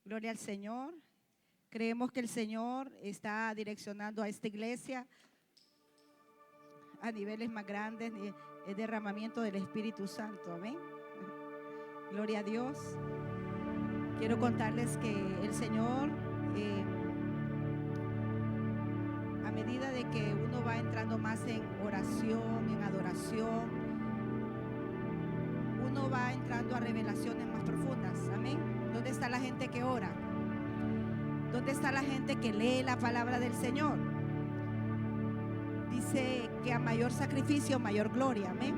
Gloria al Señor. Creemos que el Señor está direccionando a esta iglesia a niveles más grandes, el derramamiento del Espíritu Santo. Amén. Gloria a Dios. Quiero contarles que el Señor, a medida de que uno va entrando más en oración, en adoración, uno va entrando a revelaciones más profundas. Amén. ¿Dónde está la gente que ora? ¿Dónde está la gente que lee la palabra del Señor? Dice que a mayor sacrificio, mayor gloria. Amén.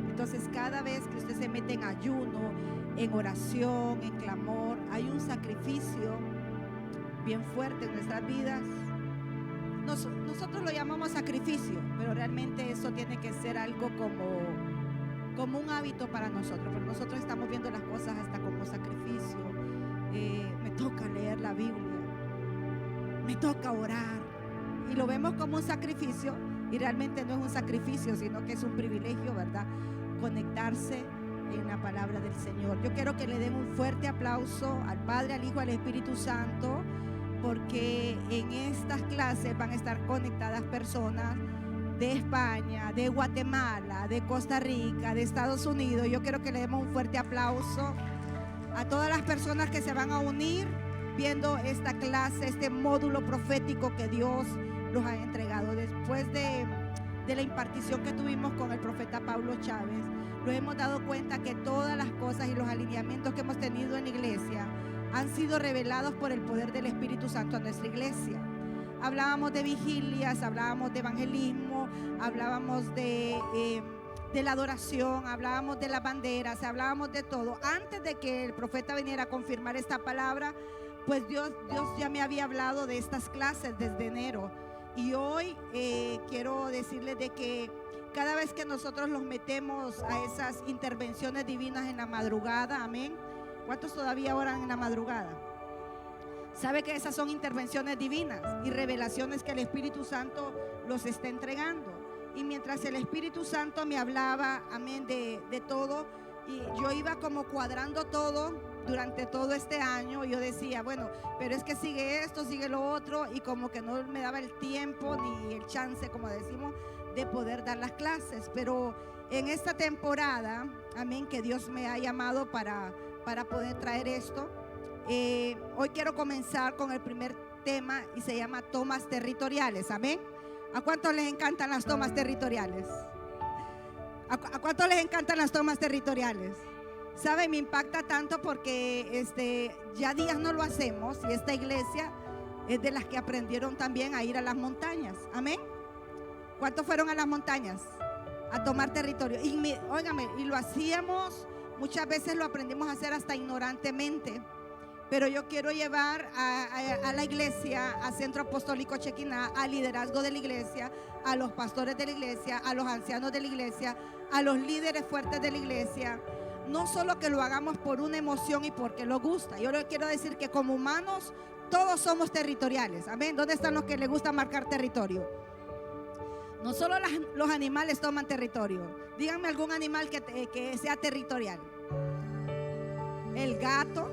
Entonces, cada vez que usted se mete en ayuno, en oración, en clamor, hay un sacrificio bien fuerte en nuestras vidas. Nosotros lo llamamos sacrificio, pero realmente eso tiene que ser algo como un hábito para nosotros, porque nosotros estamos viendo las cosas hasta como sacrificio. Me toca leer la Biblia, me toca orar, y lo vemos como un sacrificio, y realmente no es un sacrificio, sino que es un privilegio, ¿verdad? Conectarse en la palabra del Señor. Yo quiero que le den un fuerte aplauso al Padre, al Hijo, al Espíritu Santo, porque en estas clases van a estar conectadas personas de España, de Guatemala, de Costa Rica, de Estados Unidos. Yo quiero que le demos un fuerte aplauso a todas las personas que se van a unir viendo esta clase, este módulo profético que Dios nos ha entregado. Después de la impartición que tuvimos con el profeta Pablo Chávez, nos hemos dado cuenta que todas las cosas y los alineamientos que hemos tenido en la iglesia han sido revelados por el poder del Espíritu Santo a nuestra iglesia. Hablábamos de vigilias, hablábamos de evangelismo, hablábamos de la adoración, hablábamos de las banderas, hablábamos de todo. Antes de que el profeta viniera a confirmar esta palabra, pues Dios ya me había hablado de estas clases desde enero. Y hoy quiero decirles de que cada vez que nosotros los metemos a esas intervenciones divinas en la madrugada, amén. ¿Cuántos todavía oran en la madrugada? Sabe que esas son intervenciones divinas y revelaciones que el Espíritu Santo los está entregando. Y mientras el Espíritu Santo me hablaba, amén, de todo, y yo iba como cuadrando todo durante todo este año. Yo decía, bueno, pero es que sigue esto, sigue lo otro, y como que no me daba el tiempo ni el chance, como decimos, de poder dar las clases. Pero en esta temporada, amén, que Dios me ha llamado para poder traer esto, hoy quiero comenzar con el primer tema, y se llama tomas territoriales. Amén. ¿A cuántos les encantan las tomas territoriales? ¿A cuántos les encantan las tomas territoriales? ¿Sabe? Me impacta tanto porque ya días no lo hacemos, y esta iglesia es de las que aprendieron también a ir a las montañas. Amén. ¿Cuántos fueron a las montañas a tomar territorio? Óigame, y lo hacíamos, muchas veces lo aprendimos a hacer hasta ignorantemente. Pero yo quiero llevar a la iglesia, a Centro Apostólico Chequiná, al liderazgo de la iglesia, a los pastores de la iglesia, a los ancianos de la iglesia, a los líderes fuertes de la iglesia. No solo que lo hagamos por una emoción y porque lo gusta. Yo les quiero decir que como humanos todos somos territoriales. Amén. ¿Dónde están los que les gusta marcar territorio? No solo los animales toman territorio. Díganme algún animal que sea territorial. El gato,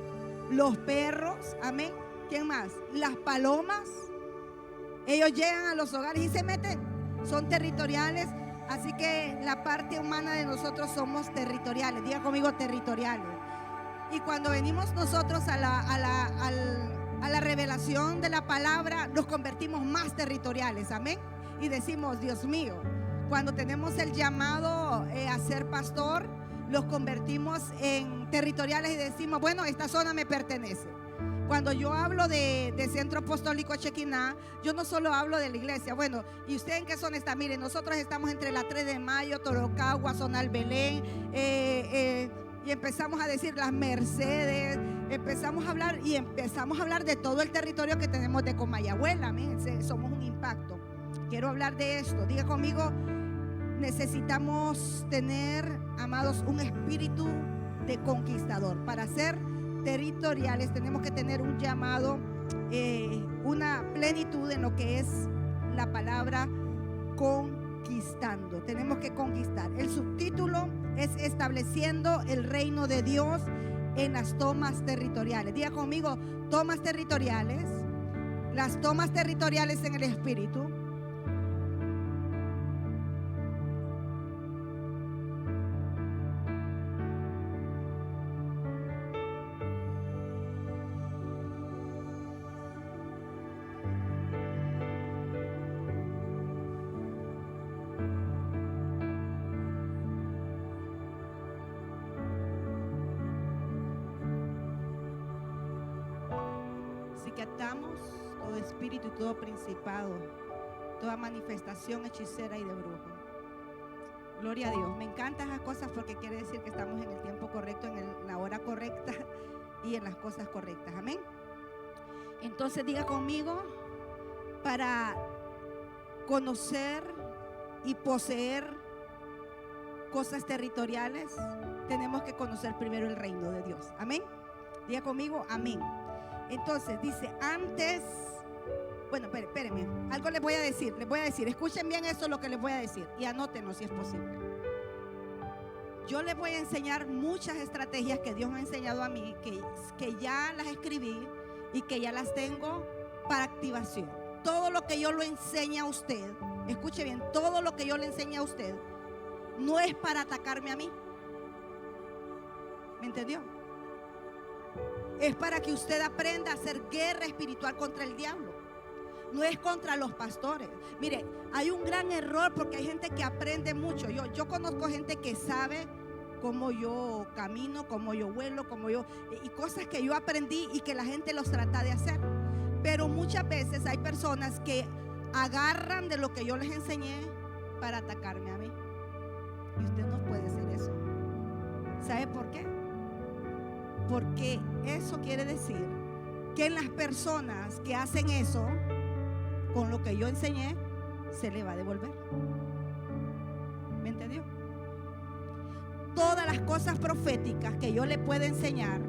los perros, amén. ¿Quién más? Las palomas. Ellos llegan a los hogares y se meten. Son territoriales. Así que la parte humana de nosotros somos territoriales. Diga conmigo, territoriales. Y cuando venimos nosotros a la revelación de la palabra, nos convertimos más territoriales. Amén. Y decimos, Dios mío, cuando tenemos el llamado a ser pastor, los convertimos en territoriales y decimos, bueno, esta zona me pertenece. Cuando yo hablo de Centro Apostólico Chequiná, yo no solo hablo de la iglesia. Bueno, ¿y usted en qué zona está? Miren, nosotros estamos entre la 3 de Mayo, Torocagua, Zonal Belén, y empezamos a decir las Mercedes, empezamos a hablar de todo el territorio que tenemos de Comayagüela. Amén. Somos un impacto. Quiero hablar de esto. Diga conmigo, necesitamos tener, amados, un espíritu de conquistador. Para ser territoriales tenemos que tener un llamado, una plenitud en lo que es la palabra conquistando. Tenemos que conquistar. El subtítulo es estableciendo el reino de Dios en las tomas territoriales. Diga conmigo, tomas territoriales. Las tomas territoriales en el espíritu. Que atamos todo espíritu y todo principado, toda manifestación hechicera y de brujo. Gloria a Dios. Me encantan esas cosas porque quiere decir que estamos en el tiempo correcto, en la hora correcta y en las cosas correctas. Amén. Entonces diga conmigo, para conocer y poseer cosas territoriales, tenemos que conocer primero el reino de Dios. Amén. Diga conmigo, amén. Entonces dice, antes, bueno, espérenme, algo les voy a decir, escuchen bien eso lo que les voy a decir y anótenlo si es posible. Yo les voy a enseñar muchas estrategias que Dios me ha enseñado a mí, que ya las escribí y que ya las tengo para activación. Todo lo que yo le enseñe a usted, escuche bien, todo lo que yo le enseñe a usted no es para atacarme a mí. ¿Me entendió? Es para que usted aprenda a hacer guerra espiritual contra el diablo. No es contra los pastores. Mire, hay un gran error porque hay gente que aprende mucho. Yo conozco gente que sabe cómo yo camino, cómo yo vuelo, y cosas que yo aprendí y que la gente los trata de hacer. Pero muchas veces hay personas que agarran de lo que yo les enseñé para atacarme a mí. Y usted no puede hacer eso. ¿Sabe por qué? Porque eso quiere decir que en las personas que hacen eso, con lo que yo enseñé, se le va a devolver. ¿Me entendió? Todas las cosas proféticas que yo le pueda enseñar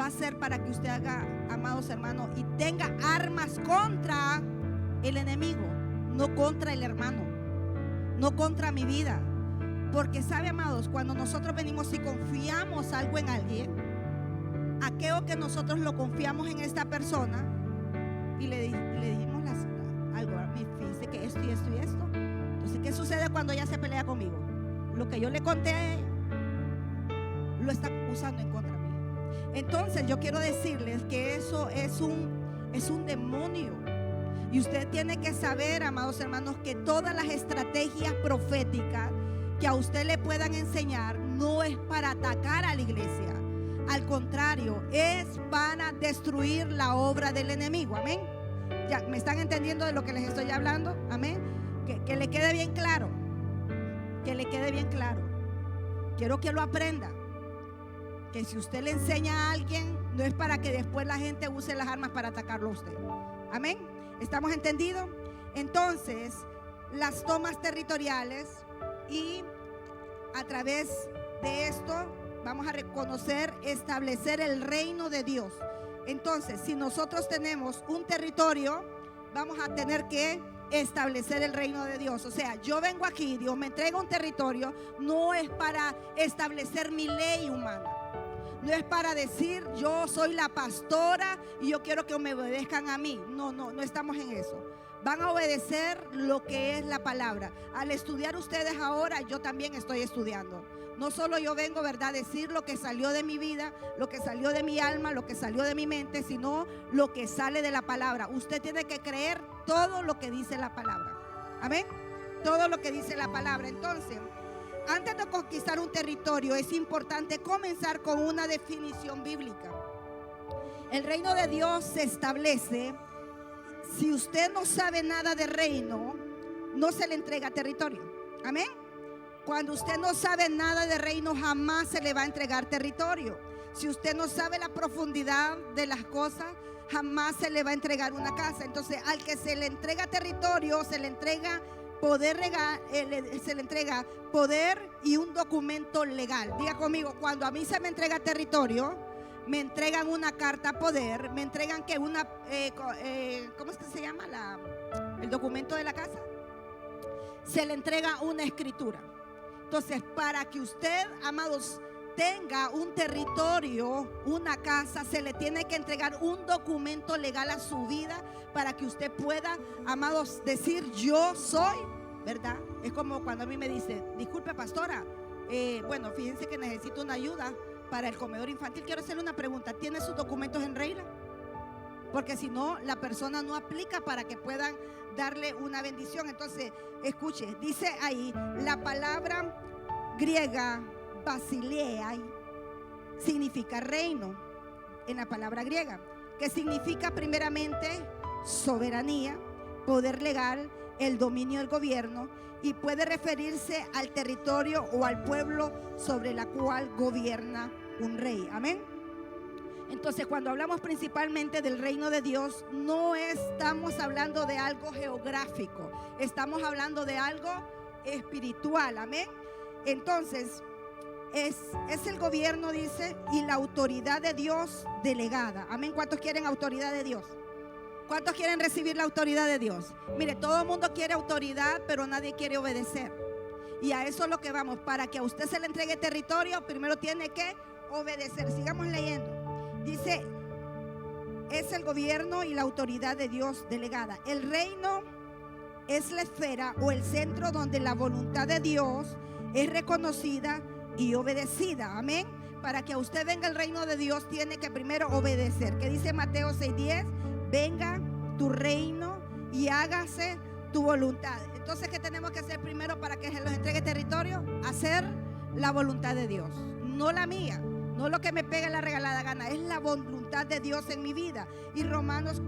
va a ser para que usted haga, amados hermanos, y tenga armas contra el enemigo, no contra el hermano, no contra mi vida. Porque sabe, amados, cuando nosotros venimos y confiamos algo en alguien, aquello que nosotros lo confiamos en esta persona y le dijimos algo, fíjese que esto y esto y esto. Entonces, ¿qué sucede cuando ella se pelea conmigo? Lo que yo le conté lo está usando en contra mía. Entonces yo quiero decirles que eso es un demonio. Y usted tiene que saber, amados hermanos, que todas las estrategias proféticas que a usted le puedan enseñar no es para atacar a la iglesia. Al contrario, es para destruir la obra del enemigo. Amén. ¿Ya me están entendiendo de lo que les estoy hablando? Amén. Que le quede bien claro. Que le quede bien claro. Quiero que lo aprenda. Que si usted le enseña a alguien, no es para que después la gente use las armas para atacarlo a usted. Amén. ¿Estamos entendidos? Entonces, las tomas territoriales, y a través de esto vamos a reconocer, establecer el reino de Dios. Entonces, si nosotros tenemos un territorio, vamos a tener que establecer el reino de Dios. O sea, yo vengo aquí, Dios me entrega un territorio, no es para establecer mi ley humana. No es para decir yo soy la pastora y yo quiero que me obedezcan a mí. No estamos en eso. Van a obedecer lo que es la palabra. Al estudiar ustedes ahora, yo también estoy estudiando. No solo yo vengo, ¿verdad?, a decir lo que salió de mi vida, lo que salió de mi alma, lo que salió de mi mente, sino lo que sale de la palabra. Usted tiene que creer todo lo que dice la palabra. Amén. Todo lo que dice la palabra. Entonces, antes de conquistar un territorio, es importante comenzar con una definición bíblica. El reino de Dios se establece. Si usted no sabe nada de reino, no se le entrega territorio. Amén. Cuando usted no sabe nada de reino, jamás se le va a entregar territorio. Si usted no sabe la profundidad de las cosas, jamás se le va a entregar una casa. Entonces, al que se le entrega territorio, se le entrega poder se le entrega poder y un documento legal. Diga conmigo, cuando a mí se me entrega territorio, me entregan una carta poder, me entregan que una ¿cómo es que se llama? El documento de la casa. Se le entrega una escritura. Entonces, para que usted, amados, tenga un territorio, una casa, se le tiene que entregar un documento legal a su vida para que usted pueda, amados, decir yo soy, ¿verdad? Es como cuando a mí me dice, disculpe pastora, bueno, fíjense que necesito una ayuda para el comedor infantil. Quiero hacerle una pregunta, ¿tiene sus documentos en regla? Porque si no, la persona no aplica para que puedan darle una bendición. Entonces, escuche, dice ahí la palabra griega Basileia significa reino, en la palabra griega, que significa primeramente soberanía, poder legal, el dominio del gobierno, y puede referirse al territorio o al pueblo sobre la cual gobierna un rey. Amén. Entonces, cuando hablamos principalmente del reino de Dios, no estamos hablando de algo geográfico, estamos hablando de algo espiritual. Amén. Entonces, es el gobierno, dice, y la autoridad de Dios delegada. Amén. ¿Cuántos quieren autoridad de Dios? ¿Cuántos quieren recibir la autoridad de Dios? Mire, todo el mundo quiere autoridad, pero nadie quiere obedecer. Y a eso es lo que vamos. Para que a usted se le entregue territorio, primero tiene que obedecer. Sigamos leyendo. Dice, es el gobierno y la autoridad de Dios delegada. El reino es la esfera o el centro donde la voluntad de Dios es reconocida y obedecida. Amén. Para que a usted venga el reino de Dios, tiene que primero obedecer. ¿Qué dice Mateo 6:10? Venga tu reino y hágase tu voluntad. Entonces, ¿qué tenemos que hacer primero para que se nos entregue territorio? Hacer la voluntad de Dios, no la mía, no lo que me pegue la regalada gana, es la voluntad de Dios en mi vida. Y Romanos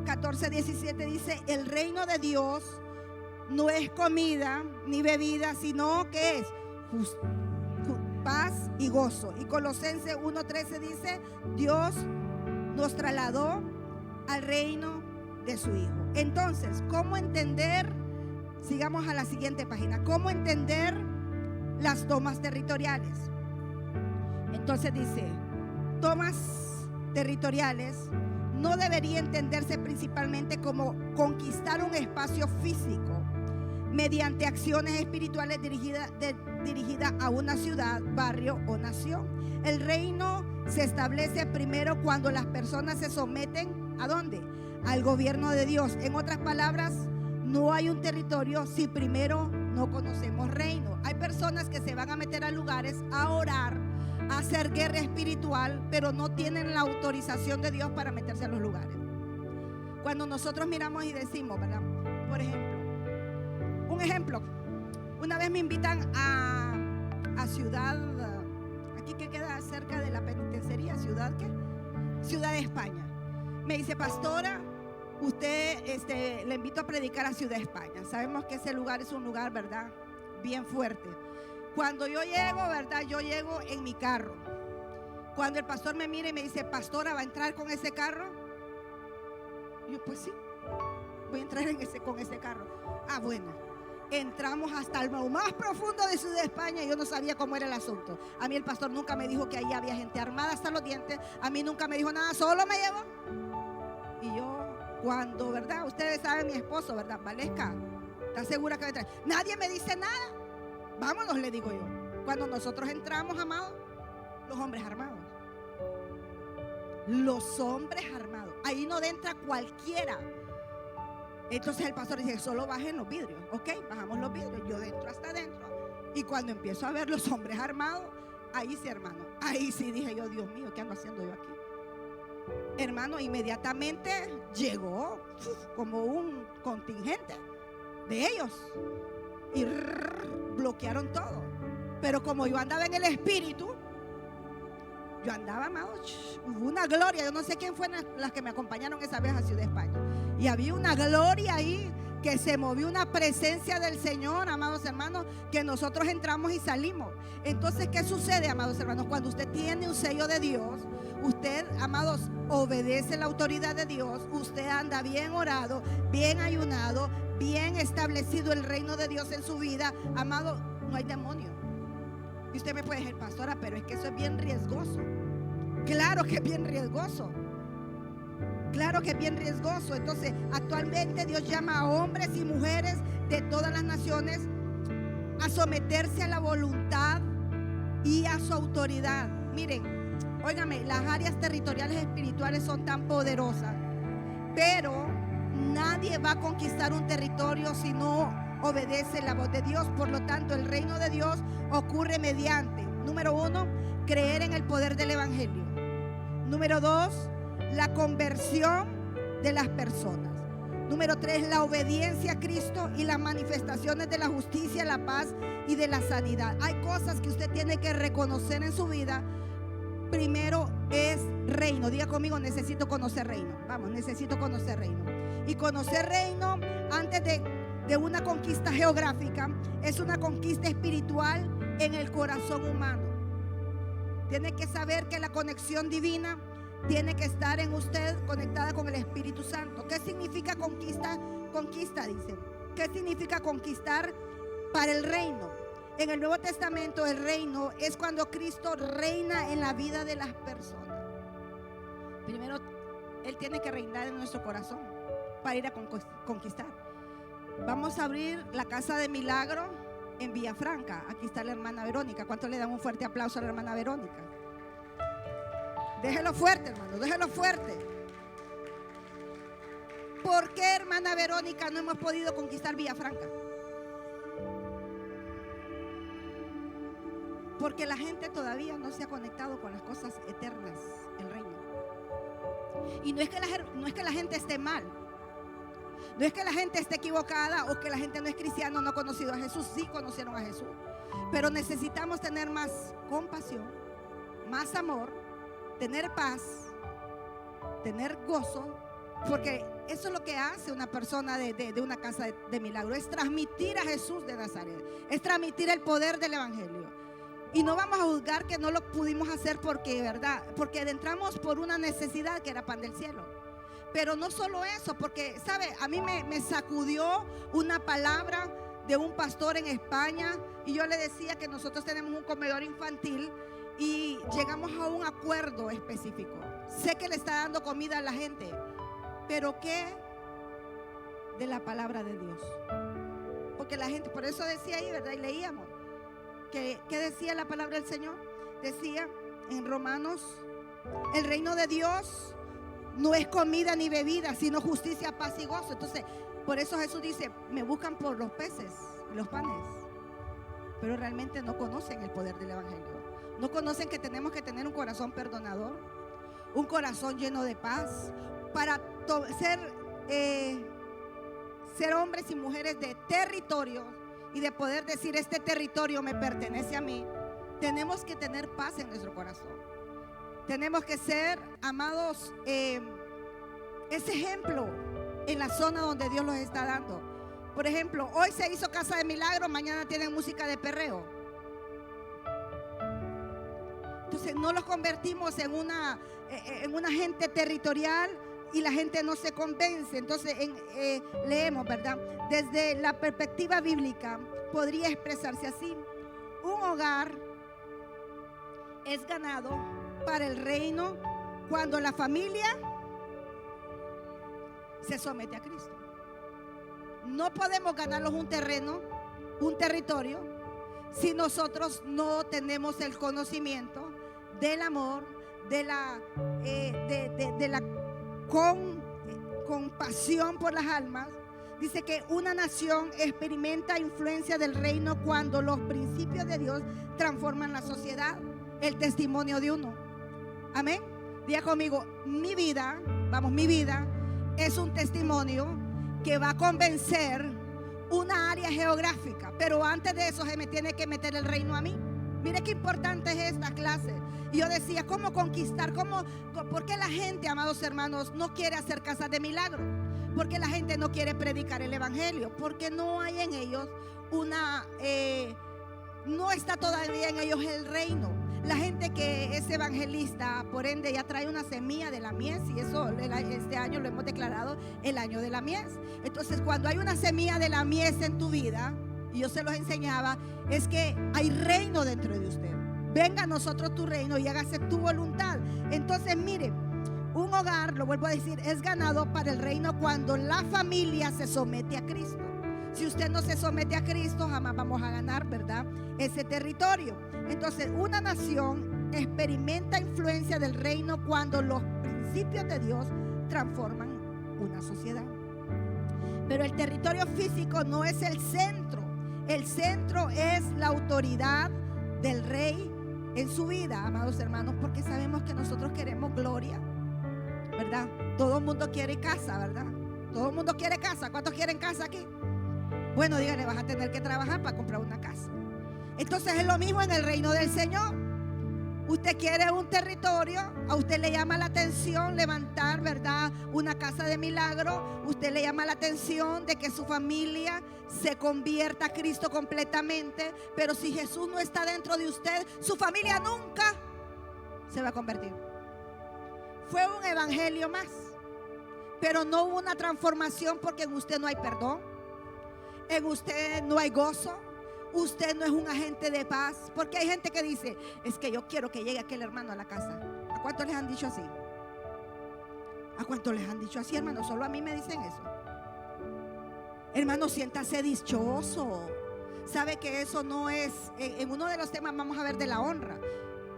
14:17 dice, el reino de Dios no es comida ni bebida, sino que es paz y gozo. Y Colosenses 1:13 dice, Dios nos trasladó al reino de su Hijo. Entonces, ¿cómo entender? Sigamos a la siguiente página. ¿Cómo entender las tomas territoriales? Entonces dice, tomas territoriales no debería entenderse principalmente como conquistar un espacio físico mediante acciones espirituales dirigidas a una ciudad, barrio o nación. El reino se establece primero cuando las personas se someten, ¿a dónde? Al gobierno de Dios. En otras palabras, no hay un territorio si primero no conocemos reino. Hay personas que se van a meter a lugares a orar, a hacer guerra espiritual, pero no tienen la autorización de Dios para meterse a los lugares. Cuando nosotros miramos y decimos, ¿verdad? Por ejemplo, un ejemplo, una vez me invitan a Ciudad, aquí que queda cerca de la penitenciaría, ¿Ciudad qué? Ciudad de España. Me dice, pastora, usted le invito a predicar a Ciudad de España. Sabemos que ese lugar es un lugar, ¿verdad? Bien fuerte. Cuando yo llego, ¿verdad? Yo llego en mi carro. Cuando el pastor me mira y me dice, pastora, ¿va a entrar con ese carro? Yo, pues sí, voy a entrar con ese carro. Ah, bueno. Entramos hasta lo más profundo de Ciudad de España y yo no sabía cómo era el asunto. A mí el pastor nunca me dijo que ahí había gente armada hasta los dientes. A mí nunca me dijo nada, solo me llevó. Y yo, cuando, ¿verdad? Ustedes saben, mi esposo, ¿verdad? Valesca, ¿estás segura que va a entrar? Nadie me dice nada. Vámonos, le digo yo. Cuando nosotros entramos, amados, los hombres armados. Los hombres armados. Ahí no entra cualquiera. Entonces el pastor dice, solo bajen los vidrios. Ok, bajamos los vidrios. Yo entro hasta adentro. Y cuando empiezo a ver los hombres armados, ahí sí, hermano. Ahí sí dije yo, Dios mío, ¿qué ando haciendo yo aquí? Hermano, inmediatamente llegó como un contingente de ellos. Y bloquearon todo. Pero como yo andaba en el espíritu, yo andaba, amado, hubo una gloria. Yo no sé quién fue las que me acompañaron esa vez a Ciudad de España. Y había una gloria ahí, que se movió una presencia del Señor, amados hermanos, que nosotros entramos y salimos. Entonces, ¿qué sucede, amados hermanos? Cuando usted tiene un sello de Dios, usted, amados, obedece la autoridad de Dios. Usted anda bien orado, bien ayunado, bien establecido el reino de Dios en su vida. Amado, no hay demonio. Y usted me puede decir, pastora, pero es que eso es bien riesgoso. Claro que es bien riesgoso. Claro que es bien riesgoso. Entonces, actualmente Dios llama a hombres y mujeres de todas las naciones a someterse a la voluntad y a su autoridad. Miren, óigame, las áreas territoriales espirituales son tan poderosas, pero nadie va a conquistar un territorio si no obedece la voz de Dios. Por lo tanto, el reino de Dios ocurre mediante, número 1, creer en el poder del evangelio. Número 2, la conversión de las personas. Número 3, la obediencia a Cristo y las manifestaciones de la justicia, la paz y de la sanidad. Hay cosas que usted tiene que reconocer en su vida. Primero es reino. Diga conmigo, necesito conocer reino. Vamos, necesito conocer reino. Y conocer reino antes de una conquista geográfica es una conquista espiritual en el corazón humano. Tiene que saber que la conexión divina tiene que estar en usted, conectada con el Espíritu Santo. ¿Qué significa conquista? Conquista, dice. ¿Qué significa conquistar para el reino? En el Nuevo Testamento, el reino es cuando Cristo reina en la vida de las personas. Primero, Él tiene que reinar en nuestro corazón para ir a conquistar. Vamos a abrir la Casa de Milagro en Villafranca. Aquí está la hermana Verónica. ¿Cuánto le dan un fuerte aplauso a la hermana Verónica? Déjelo fuerte, hermano, déjelo fuerte. ¿Por qué, hermana Verónica, no hemos podido conquistar Villafranca? Porque la gente todavía no se ha conectado con las cosas eternas, el reino. Y no es que la gente esté mal, no es que la gente esté equivocada o que la gente no es cristiana, no ha conocido a Jesús. Sí conocieron a Jesús, pero necesitamos tener más compasión, más amor, tener paz, tener gozo, porque eso es lo que hace una persona de una casa de milagro, es transmitir a Jesús de Nazaret, es transmitir el poder del evangelio. Y no vamos a juzgar que no lo pudimos hacer porque, ¿verdad? Porque entramos por una necesidad que era pan del cielo. Pero no solo eso, porque, ¿sabe? A mí me sacudió una palabra de un pastor en España, y yo le decía que nosotros tenemos un comedor infantil y llegamos a un acuerdo específico. Sé que le está dando comida a la gente, pero ¿qué de la palabra de Dios? Porque la gente, por eso decía ahí, ¿verdad? Y leíamos ¿qué decía la palabra del Señor? Decía en Romanos, el reino de Dios no es comida ni bebida, sino justicia, paz y gozo. Entonces, por eso Jesús dice, me buscan por los peces y los panes, pero realmente no conocen el poder del evangelio. No conocen que tenemos que tener un corazón perdonador, un corazón lleno de paz, para ser hombres y mujeres de territorio y de poder decir, este territorio me pertenece a mí. Tenemos que tener paz en nuestro corazón. Tenemos que ser, amados, ese ejemplo en la zona donde Dios los está dando. Por ejemplo, hoy se hizo Casa de Milagro, mañana tienen música de perreo. Entonces no los convertimos en una gente territorial y la gente no se convence. Entonces leemos, ¿verdad? Desde la perspectiva bíblica podría expresarse así: un hogar es ganado para el reino cuando la familia se somete a Cristo. No podemos ganarnos un terreno, un territorio, si nosotros no tenemos el conocimiento del amor, de la compasión por las almas. Dice que una nación experimenta influencia del reino cuando los principios de Dios transforman la sociedad, el testimonio de uno. Amén. Diga conmigo, mi vida es un testimonio que va a convencer una área geográfica, pero antes de eso se me tiene que meter el reino a mí. Mire qué importante es esta clase. Y yo decía, ¿cómo conquistar? ¿Por qué la gente, amados hermanos, no quiere hacer casas de milagro? ¿Por qué la gente no quiere predicar el evangelio? Porque no hay en ellos no está todavía en ellos el reino. La gente que es evangelista, por ende, ya trae una semilla de la mies, y eso este año lo hemos declarado el año de la mies. Entonces, cuando hay una semilla de la mies en tu vida, y yo se los enseñaba, es que hay reino dentro de usted. Venga a nosotros tu reino y hágase tu voluntad. Entonces, mire, un hogar, lo vuelvo a decir, es ganado para el reino cuando la familia se somete a Cristo. Si usted no se somete a Cristo, jamás vamos a ganar, ¿verdad?, ese territorio. Entonces, una nación experimenta influencia del reino cuando los principios de Dios transforman una sociedad. Pero el territorio físico no es el centro. El centro es la autoridad del rey en su vida, amados hermanos, porque sabemos que nosotros queremos gloria, ¿verdad? Todo el mundo quiere casa, ¿verdad? Todo el mundo quiere casa. ¿Cuántos quieren casa aquí? Bueno, dígale, vas a tener que trabajar para comprar una casa. Entonces es lo mismo en el reino del Señor. Usted quiere un territorio, a usted le llama la atención levantar, ¿verdad?, una casa de milagro. Usted le llama la atención de que su familia se convierta a Cristo completamente. Pero si Jesús no está dentro de usted, su familia nunca se va a convertir. Fue un evangelio más, pero no hubo una transformación, porque en usted no hay perdón, en usted no hay gozo. Usted no es un agente de paz. Porque hay gente que dice, es que yo quiero que llegue aquel hermano a la casa. ¿A cuántos les han dicho así? ¿A cuántos les han dicho así, hermano? Solo a mí me dicen eso. Hermano, siéntase dichoso. Sabe que eso no es, en uno de los temas vamos a ver de la honra.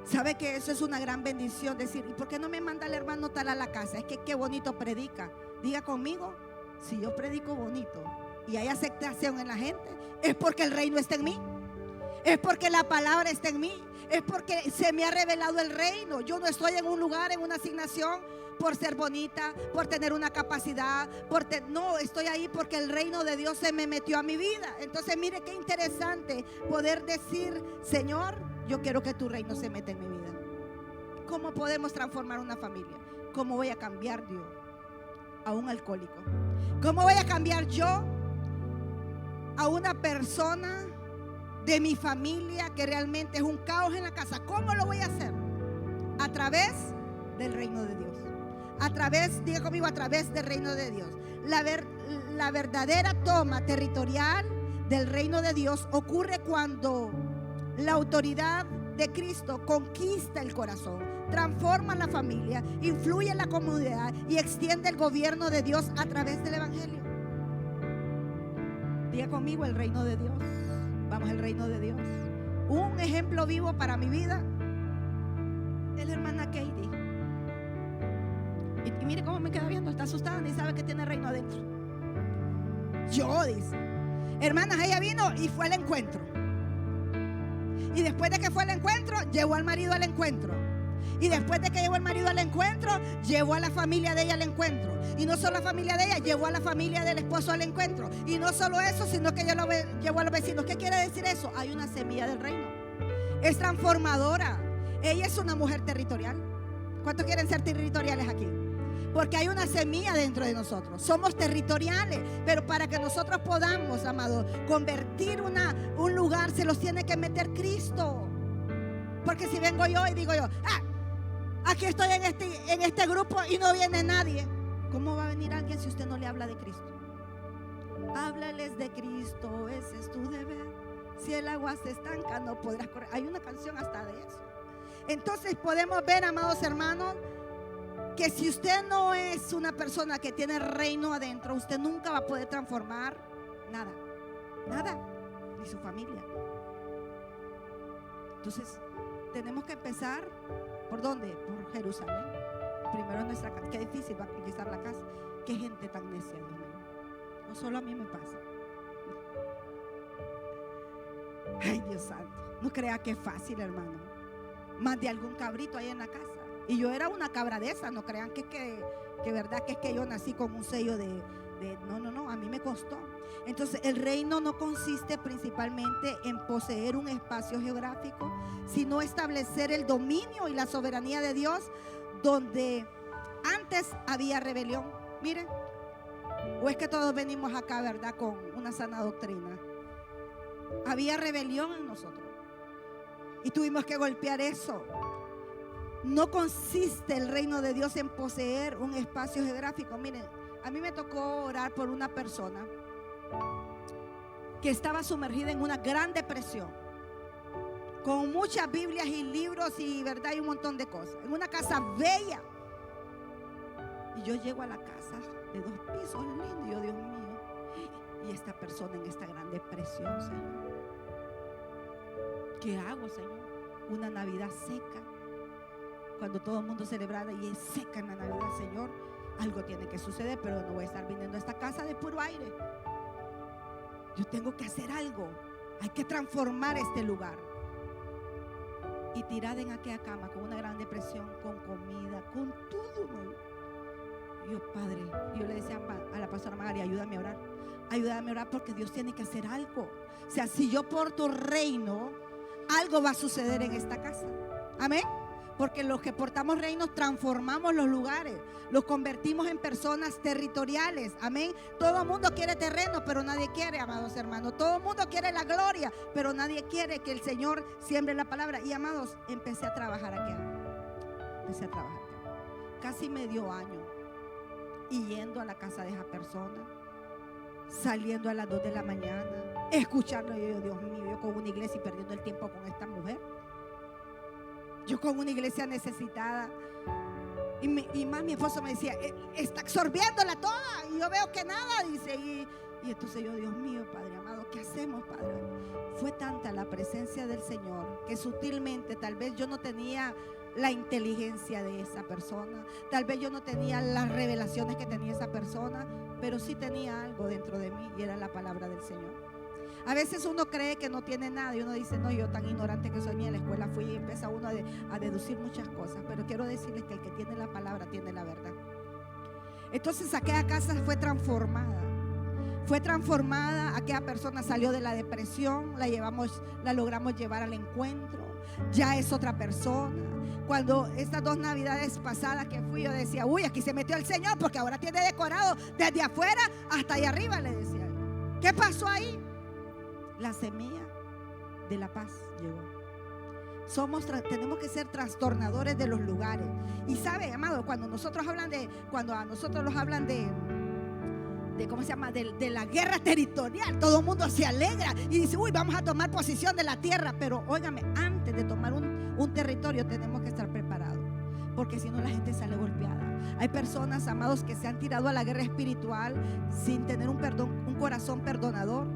Sabe que eso es una gran bendición. Decir, ¿y por qué no me manda el hermano tal a la casa? Es que qué bonito predica. Diga conmigo, si yo predico bonito y hay aceptación en la gente, es porque el reino está en mí, es porque la palabra está en mí, es porque se me ha revelado el reino. Yo no estoy en un lugar, en una asignación por ser bonita, por tener una capacidad, no, estoy ahí porque el reino de Dios se me metió a mi vida. Entonces mire qué interesante poder decir, Señor, yo quiero que tu reino se meta en mi vida. ¿Cómo podemos transformar una familia? ¿Cómo voy a cambiar yo a un alcohólico? ¿Cómo voy a cambiar yo a una persona de mi familia que realmente es un caos en la casa? ¿Cómo lo voy a hacer? A través del reino de Dios. A través, diga conmigo, a través del reino de Dios. La verdadera toma territorial del reino de Dios ocurre cuando la autoridad de Cristo conquista el corazón, transforma la familia, influye en la comunidad y extiende el gobierno de Dios a través del evangelio. Diga conmigo, el reino de Dios. Vamos, el reino de Dios. Un ejemplo vivo para mi vida es la hermana Katie. Y mire cómo me queda viendo, está asustada, ni sabe que tiene reino adentro. Yo, dice, hermanas, ella vino y fue al encuentro. Y después de que fue al encuentro, llevó al marido al encuentro. Y después de que llevó al marido al encuentro, llevó a la familia de ella al encuentro. Y no solo la familia de ella, llevó a la familia del esposo al encuentro. Y no solo eso, sino que ella llevó a los vecinos. ¿Qué quiere decir eso? Hay una semilla del reino. Es transformadora. Ella es una mujer territorial. ¿Cuántos quieren ser territoriales aquí? Porque hay una semilla dentro de nosotros. Somos territoriales, pero para que nosotros podamos, amados, convertir un lugar, se los tiene que meter Cristo. Porque si vengo yo y digo yo, aquí estoy en este grupo y no viene nadie, ¿cómo va a venir alguien si usted no le habla de Cristo? Háblales de Cristo, ese es tu deber. Si el agua se estanca, no podrás correr. Hay una canción hasta de eso. Entonces podemos ver, amados hermanos, que si usted no es una persona que tiene reino adentro, usted nunca va a poder transformar nada, ni su familia. Entonces tenemos que empezar, ¿por dónde? Por Jerusalén. Primero en nuestra casa. Qué difícil va a conquistar la casa. Qué gente tan necia, Dios mío. No solo a mí me pasa. Ay, Dios santo, no crea que es fácil, hermano. Más de algún cabrito ahí en la casa. Y yo era una cabra de esa. No crean que verdad que es que yo nací con un sello de no, a mí me costó. Entonces el reino no consiste principalmente en poseer un espacio geográfico, sino establecer el dominio y la soberanía de Dios donde antes había rebelión. Miren, o es que todos venimos acá, verdad, con una sana doctrina. Había rebelión en nosotros y tuvimos que golpear eso. No consiste el reino de Dios en poseer un espacio geográfico. Miren, a mí me tocó orar por una persona que estaba sumergida en una gran depresión, con muchas Biblias y libros y verdad y un montón de cosas, en una casa bella. Y yo llego a la casa de 2 pisos, lindo, y yo, Dios mío, y esta persona en esta gran depresión, Señor. ¿Qué hago, Señor? Una Navidad seca, cuando todo el mundo celebrara y es seca en la Navidad, Señor. Algo tiene que suceder, pero no voy a estar viniendo a esta casa de puro aire. Yo tengo que hacer algo. Hay que transformar este lugar. Y tirada en aquella cama con una gran depresión, con comida, con todo. Yo, Padre, yo le decía a la pastora Magali, ayúdame a orar. Ayúdame a orar porque Dios tiene que hacer algo. O sea, si yo porto reino, algo va a suceder en esta casa. Amén. Porque los que portamos reinos transformamos los lugares, los convertimos en personas territoriales. Amén. Todo el mundo quiere terreno, pero nadie quiere, amados hermanos. Todo el mundo quiere la gloria, pero nadie quiere que el Señor siembre la palabra. Y amados, empecé a trabajar aquí. Empecé a trabajar aquí. Casi medio año. Y yendo a la casa de esa persona, saliendo a las 2 de la mañana, escuchando. Yo, Dios mío, yo con una iglesia y perdiendo el tiempo con esta mujer. Yo con una iglesia necesitada. Y más mi esposo me decía, está absorbiéndola toda. Y yo veo que nada, dice. Y entonces yo, Dios mío, Padre amado, ¿qué hacemos, Padre? Fue tanta la presencia del Señor que sutilmente, tal vez yo no tenía la inteligencia de esa persona, tal vez yo no tenía las revelaciones que tenía esa persona, pero sí tenía algo dentro de mí y era la palabra del Señor. A veces uno cree que no tiene nada y uno dice, no, yo tan ignorante que soy, ni a la escuela fui, y empieza uno a deducir muchas cosas. Pero quiero decirles que el que tiene la palabra tiene la verdad. Entonces aquella casa fue transformada. Fue transformada, aquella persona salió de la depresión, la logramos llevar al encuentro. Ya es otra persona. Cuando estas 2 navidades pasadas que fui, yo decía, uy, aquí se metió el Señor, porque ahora tiene decorado desde afuera hasta allá arriba, le decía. ¿Qué pasó ahí? La semilla de la paz llegó. Tenemos que ser trastornadores de los lugares. Y sabe, amado, cuando a nosotros nos hablan de ¿cómo se llama? De la guerra territorial, todo el mundo se alegra y dice, uy, vamos a tomar posesión de la tierra. Pero óigame, antes de tomar un territorio tenemos que estar preparados, porque si no la gente sale golpeada. Hay personas, amados, que se han tirado a la guerra espiritual sin tener un corazón perdonador,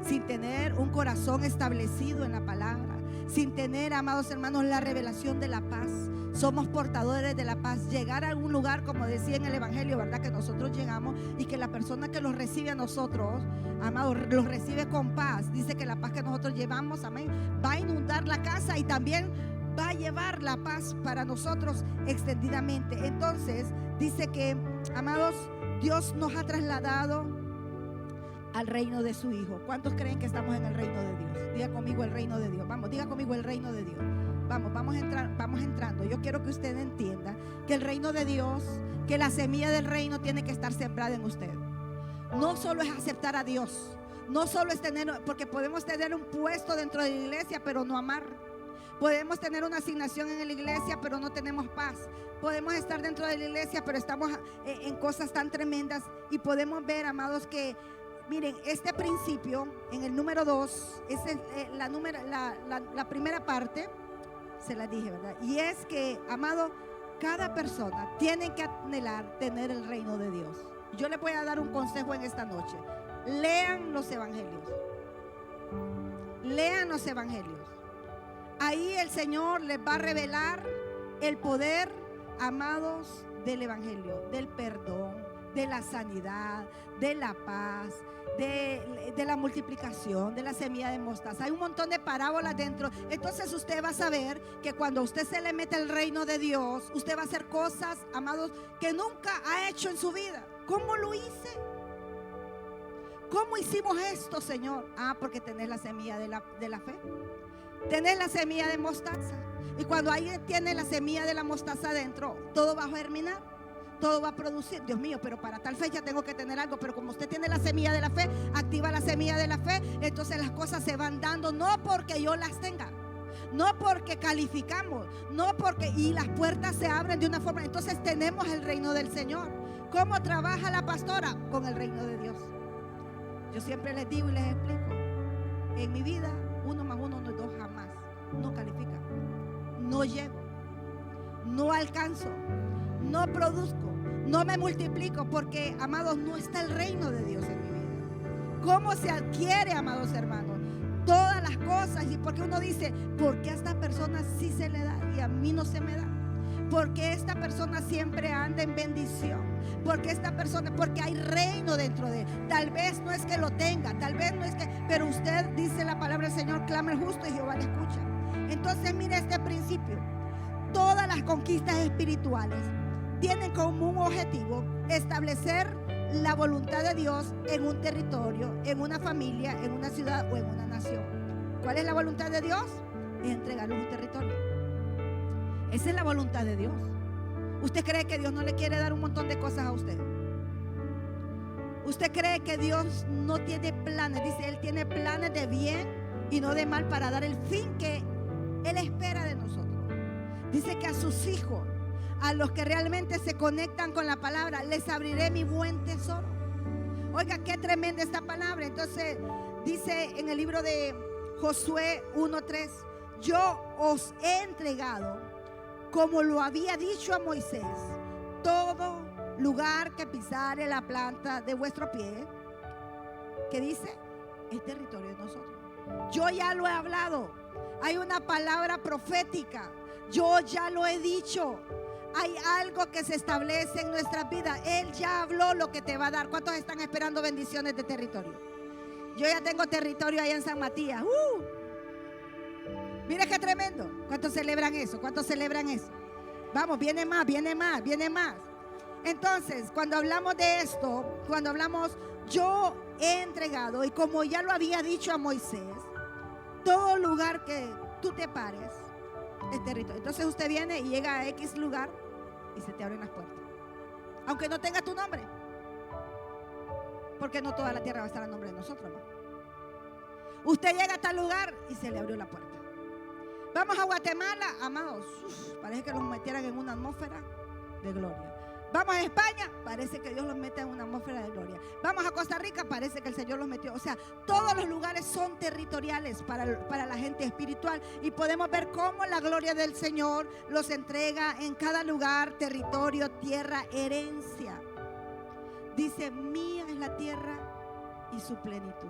sin tener un corazón establecido en la palabra, sin tener, amados hermanos, la revelación de la paz. Somos portadores de la paz. Llegar a algún lugar, como decía en el evangelio, ¿verdad? Que nosotros llegamos y que la persona que los recibe a nosotros, amados, los recibe con paz. Dice que la paz que nosotros llevamos, amén, va a inundar la casa y también va a llevar la paz para nosotros extendidamente. Entonces dice que, amados, Dios nos ha trasladado al reino de su Hijo. ¿Cuántos creen que estamos en el reino de Dios? Diga conmigo el reino de Dios. Vamos, diga conmigo el reino de Dios. Vamos entrando. Yo quiero que usted entienda que el reino de Dios, que la semilla del reino tiene que estar sembrada en usted. No solo es aceptar a Dios, no solo es tener, porque podemos tener un puesto dentro de la iglesia pero no amar. Podemos tener una asignación en la iglesia pero no tenemos paz. Podemos estar dentro de la iglesia pero estamos en cosas tan tremendas. Y podemos ver, amados, que miren, este principio en el número 2 es la primera parte. Se la dije, ¿verdad? Y es que, amado, cada persona tiene que anhelar tener el reino de Dios. Yo les voy a dar un consejo en esta noche. Lean los evangelios. Lean los evangelios. Ahí el Señor les va a revelar el poder, amados, del evangelio, del perdón, de la sanidad, de la paz, de la multiplicación, de la semilla de mostaza. Hay un montón de parábolas dentro. Entonces usted va a saber que cuando usted se le mete el reino de Dios, usted va a hacer cosas, amados, que nunca ha hecho en su vida. ¿Cómo lo hice? ¿Cómo hicimos esto, Señor? Porque tenés la semilla de la fe. Tenés la semilla de mostaza. Y cuando alguien tiene la semilla de la mostaza adentro, todo va a germinar. Todo va a producir. Dios mío, pero para tal fecha tengo que tener algo. Pero como usted tiene la semilla de la fe, activa la semilla de la fe, entonces las cosas se van dando, no porque yo las tenga, no porque calificamos, no porque, y las puertas se abren de una forma. Entonces tenemos el reino del Señor. ¿Cómo trabaja la pastora? Con el reino de Dios. Yo siempre les digo y les explico, en mi vida 1 más 1 no es 2 jamás. No califica, no llego, no alcanzo, no produzco, no me multiplico, porque, amados, no está el reino de Dios en mi vida. ¿Cómo se adquiere, amados hermanos? Todas las cosas. Y porque uno dice, ¿por qué a esta persona sí se le da y a mí no se me da? Porque esta persona siempre anda en bendición. Porque esta persona, porque hay reino dentro de él. Tal vez no es que lo tenga, tal vez no es que, pero usted dice la palabra del Señor, clama el justo y Jehová le escucha. Entonces mire este principio. Todas las conquistas espirituales tienen como un objetivo establecer la voluntad de Dios en un territorio, en una familia, en una ciudad o en una nación. ¿Cuál es la voluntad de Dios? Es entregarle un territorio. Esa es la voluntad de Dios. ¿Usted cree que Dios no le quiere dar un montón de cosas a usted? ¿Usted cree que Dios no tiene planes? Dice, Él tiene planes de bien y no de mal para dar el fin que Él espera de nosotros. Dice que a sus hijos, a los que realmente se conectan con la palabra, les abriré mi buen tesoro. Oiga, qué tremenda esta palabra. Entonces dice en el libro de Josué 1:3, yo os he entregado, como lo había dicho a Moisés, todo lugar que pisare la planta de vuestro pie. ¿Qué dice? Es territorio de nosotros. Yo ya lo he hablado. Hay una palabra profética. Yo ya lo he dicho. Hay algo que se establece en nuestras vidas. Él ya habló lo que te va a dar. ¿Cuántos están esperando bendiciones de territorio? Yo ya tengo territorio allá en San Matías. Mire qué tremendo. ¿Cuántos celebran eso? ¿Cuántos celebran eso? Vamos, viene más, viene más, viene más. Entonces, cuando hablamos de esto, cuando hablamos, yo he entregado, y como ya lo había dicho a Moisés, todo lugar que tú te pares es territorio. Entonces usted viene y llega a X lugar y se te abren las puertas, aunque no tenga tu nombre, porque no toda la tierra va a estar a nombre de nosotros, ¿no? Usted llega a tal lugar y se le abrió la puerta. Vamos a Guatemala, amados, parece que los metieran en una atmósfera de gloria. Vamos a España, parece que Dios los mete en una atmósfera de gloria. Vamos a Costa Rica, parece que el Señor los metió. O sea, todos los lugares son territoriales para la gente espiritual. Y podemos ver cómo la gloria del Señor los entrega en cada lugar, territorio, tierra, herencia. Dice, mía es la tierra y su plenitud.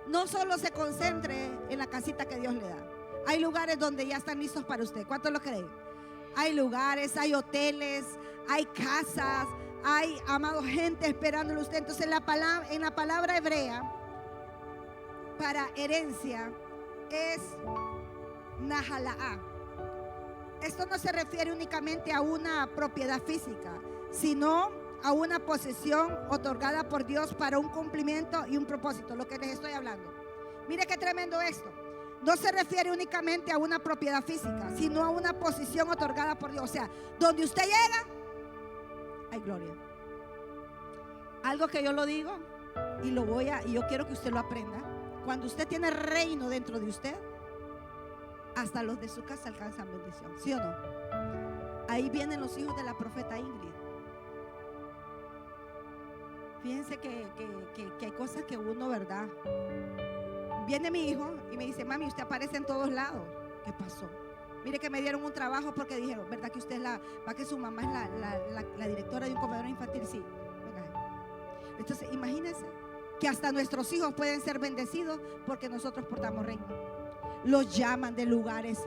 No solo se concentre en la casita que Dios le da. Hay lugares donde ya están listos para usted. ¿Cuántos lo creen? Hay lugares, hay hoteles, hay casas, hay, amado, gente esperándole a usted. Entonces en la palabra hebrea para herencia es Nahala'á. Esto no se refiere únicamente a una propiedad física, sino a una posesión otorgada por Dios para un cumplimiento y un propósito, lo que les estoy hablando. Mire qué tremendo esto. No se refiere únicamente a una propiedad física, sino a una posición otorgada por Dios. O sea, donde usted llega, hay gloria. Algo que yo lo digo y yo quiero que usted lo aprenda. Cuando usted tiene reino dentro de usted, hasta los de su casa alcanzan bendición. ¿Sí o no? Ahí vienen los hijos de la profeta Ingrid. Fíjense que hay cosas que uno, ¿verdad? Viene mi hijo y me dice, mami, usted aparece en todos lados. ¿Qué pasó? Mire que me dieron un trabajo porque dijeron, ¿verdad que usted es va que su mamá es la directora de un comedor infantil? Sí, venga. Entonces, imagínense que hasta nuestros hijos pueden ser bendecidos porque nosotros portamos reino. Los llaman de lugares,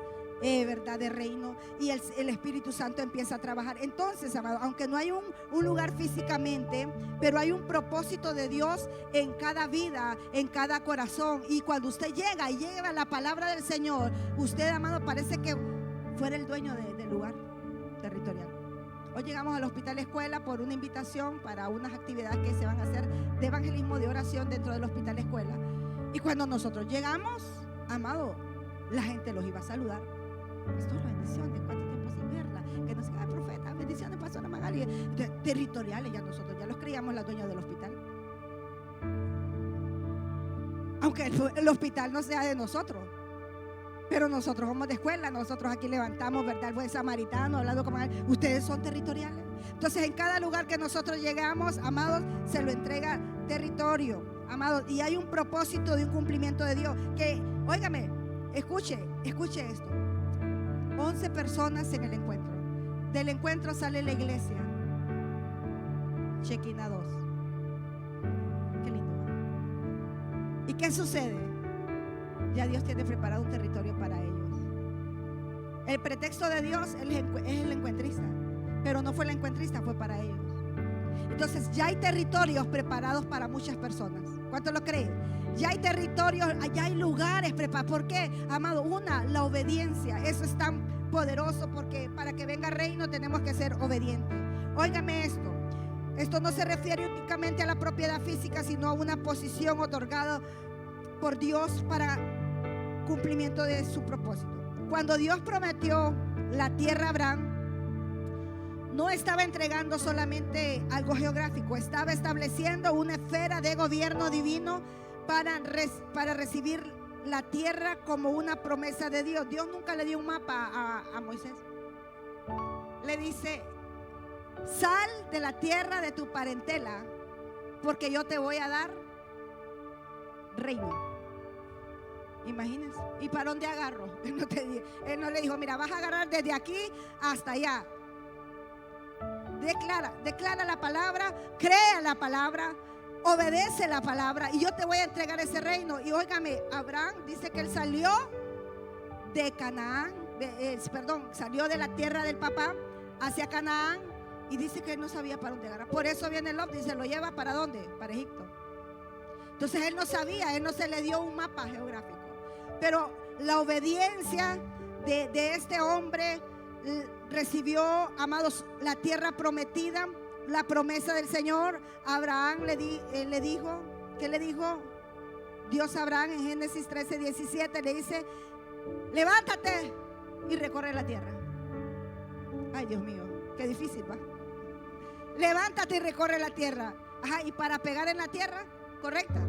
¿verdad?, de reino, y el Espíritu Santo empieza a trabajar. Entonces, amado, aunque no hay un lugar físicamente, pero hay un propósito de Dios en cada vida, en cada corazón. Y cuando usted llega y lleva la palabra del Señor, usted, amado, parece que fuera el dueño del lugar territorial. Hoy llegamos al Hospital Escuela por una invitación para unas actividades que se van a hacer de evangelismo, de oración dentro del Hospital Escuela. Y cuando nosotros llegamos, amado, la gente los iba a saludar. Esto es bendiciones, ¿cuánto tiempo sin verla? Que nos diga, profeta, bendiciones, pastora Magali. Entonces, territoriales, ya nosotros ya los creíamos la dueña del hospital. Aunque el hospital no sea de nosotros, pero nosotros somos de escuela, nosotros aquí levantamos, ¿verdad?, el buen samaritano, hablando como ustedes son territoriales. Entonces en cada lugar que nosotros llegamos, amados, se lo entrega territorio, amados, y hay un propósito de un cumplimiento de Dios. Que, óigame, escuche esto. 11 personas en el encuentro. Del encuentro sale la iglesia. Chequina 2. Qué lindo, ¿no? ¿Y qué sucede? Ya Dios tiene preparado un territorio para ellos. El pretexto de Dios es el encuentrista, pero no fue el encuentrista, fue para ellos. Entonces ya hay territorios preparados para muchas personas. ¿Cuántos lo creen? Ya hay territorios, ya hay lugares preparados. ¿Por qué, amado? La obediencia. Eso es tan poderoso, porque para que venga reino tenemos que ser obedientes. Óigame esto. Esto no se refiere únicamente a la propiedad física, sino a una posición otorgada por Dios para cumplimiento de su propósito. Cuando Dios prometió la tierra a Abraham, no estaba entregando solamente algo geográfico, estaba estableciendo una esfera de gobierno divino para recibir la tierra como una promesa de Dios. Dios nunca le dio un mapa a Moisés. Le dice: sal de la tierra de tu parentela, porque yo te voy a dar reino. Imagínense. ¿Y para dónde agarro? Él no le dijo: mira, vas a agarrar desde aquí hasta allá. Declara la palabra, crea la palabra, obedece la palabra, y yo te voy a entregar ese reino. Y óigame, Abraham dice que él salió de Canaán, salió de la tierra del papá hacia Canaán, y dice que él no sabía para dónde agarrar. Por eso viene Lot, dice: lo lleva ¿para dónde? Para Egipto. Entonces él no sabía, él no se le dio un mapa geográfico. Pero la obediencia de este hombre recibió, amados, la tierra prometida, la promesa del Señor. Abraham le dijo, ¿qué le dijo Dios a Abraham en Génesis 13:17? Le dice: levántate y recorre la tierra. Ay, Dios mío, qué difícil, ¿va? Levántate y recorre la tierra. Ajá, y para pegar en la tierra correcta.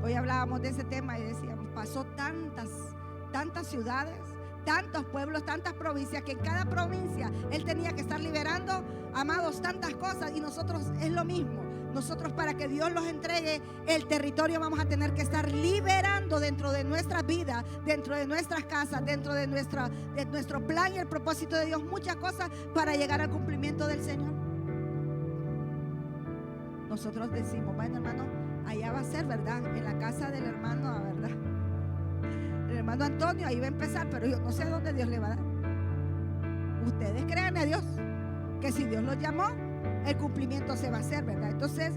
Hoy hablábamos de ese tema y decíamos: pasó tantas ciudades, tantos pueblos, tantas provincias, que en cada provincia él tenía que estar liberando, amados, tantas cosas. Y nosotros es lo mismo. Nosotros, para que Dios los entregue el territorio, vamos a tener que estar liberando dentro de nuestras vidas, dentro de nuestras casas, dentro de nuestro plan y el propósito de Dios, muchas cosas para llegar al cumplimiento del Señor. Nosotros decimos: bueno, hermano, allá va a ser, ¿verdad? En la casa del hermano, ¿verdad? El hermano Antonio, ahí va a empezar, pero yo no sé a dónde Dios le va a dar. Ustedes crean a Dios, que si Dios los llamó, el cumplimiento se va a hacer, ¿verdad? Entonces,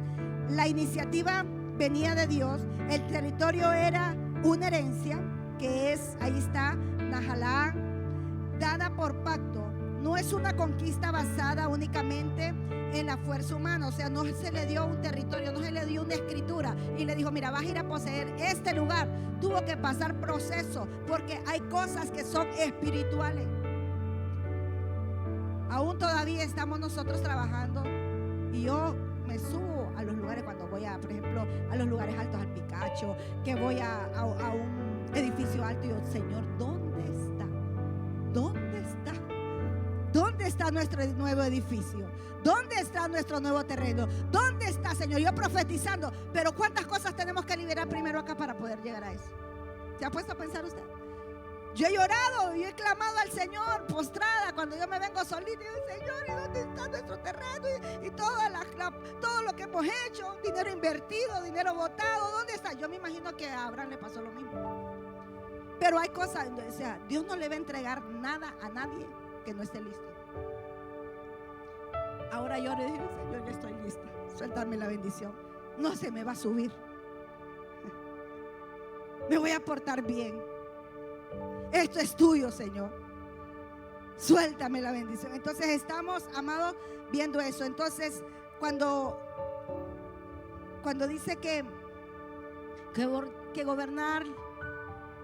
la iniciativa venía de Dios. El territorio era una herencia, que es, ahí está, Nahalán, dada por pacto. No es una conquista basada únicamente en la fuerza humana. O sea, no se le dio un territorio, no se le dio una escritura y le dijo: mira, vas a ir a poseer este lugar. Tuvo que pasar proceso, porque hay cosas que son espirituales. Aún todavía estamos nosotros trabajando, y yo me subo a los lugares cuando voy por ejemplo, a los lugares altos, al Picacho, que voy a un edificio alto, y yo: Señor, ¿dónde está? ¿Dónde está? ¿Dónde está nuestro nuevo edificio? ¿Dónde está nuestro nuevo terreno? ¿Dónde está, Señor? Yo profetizando, pero ¿cuántas cosas tenemos que liberar primero acá para poder llegar a eso? ¿Se ha puesto a pensar usted? Yo he llorado y he clamado al Señor postrada cuando yo me vengo solita y digo: Señor, ¿y dónde está nuestro terreno? Y todo lo que hemos hecho, dinero invertido, dinero botado, ¿dónde está? Yo me imagino que a Abraham le pasó lo mismo. Pero hay cosas, o sea, Dios no le va a entregar nada a nadie que no esté listo. Ahora yo le digo: Señor, ya estoy lista, suéltame la bendición. No se me va a subir, me voy a portar bien. Esto es tuyo, Señor, suéltame la bendición. Entonces estamos, amados, viendo eso. Entonces cuando dice que gobernar,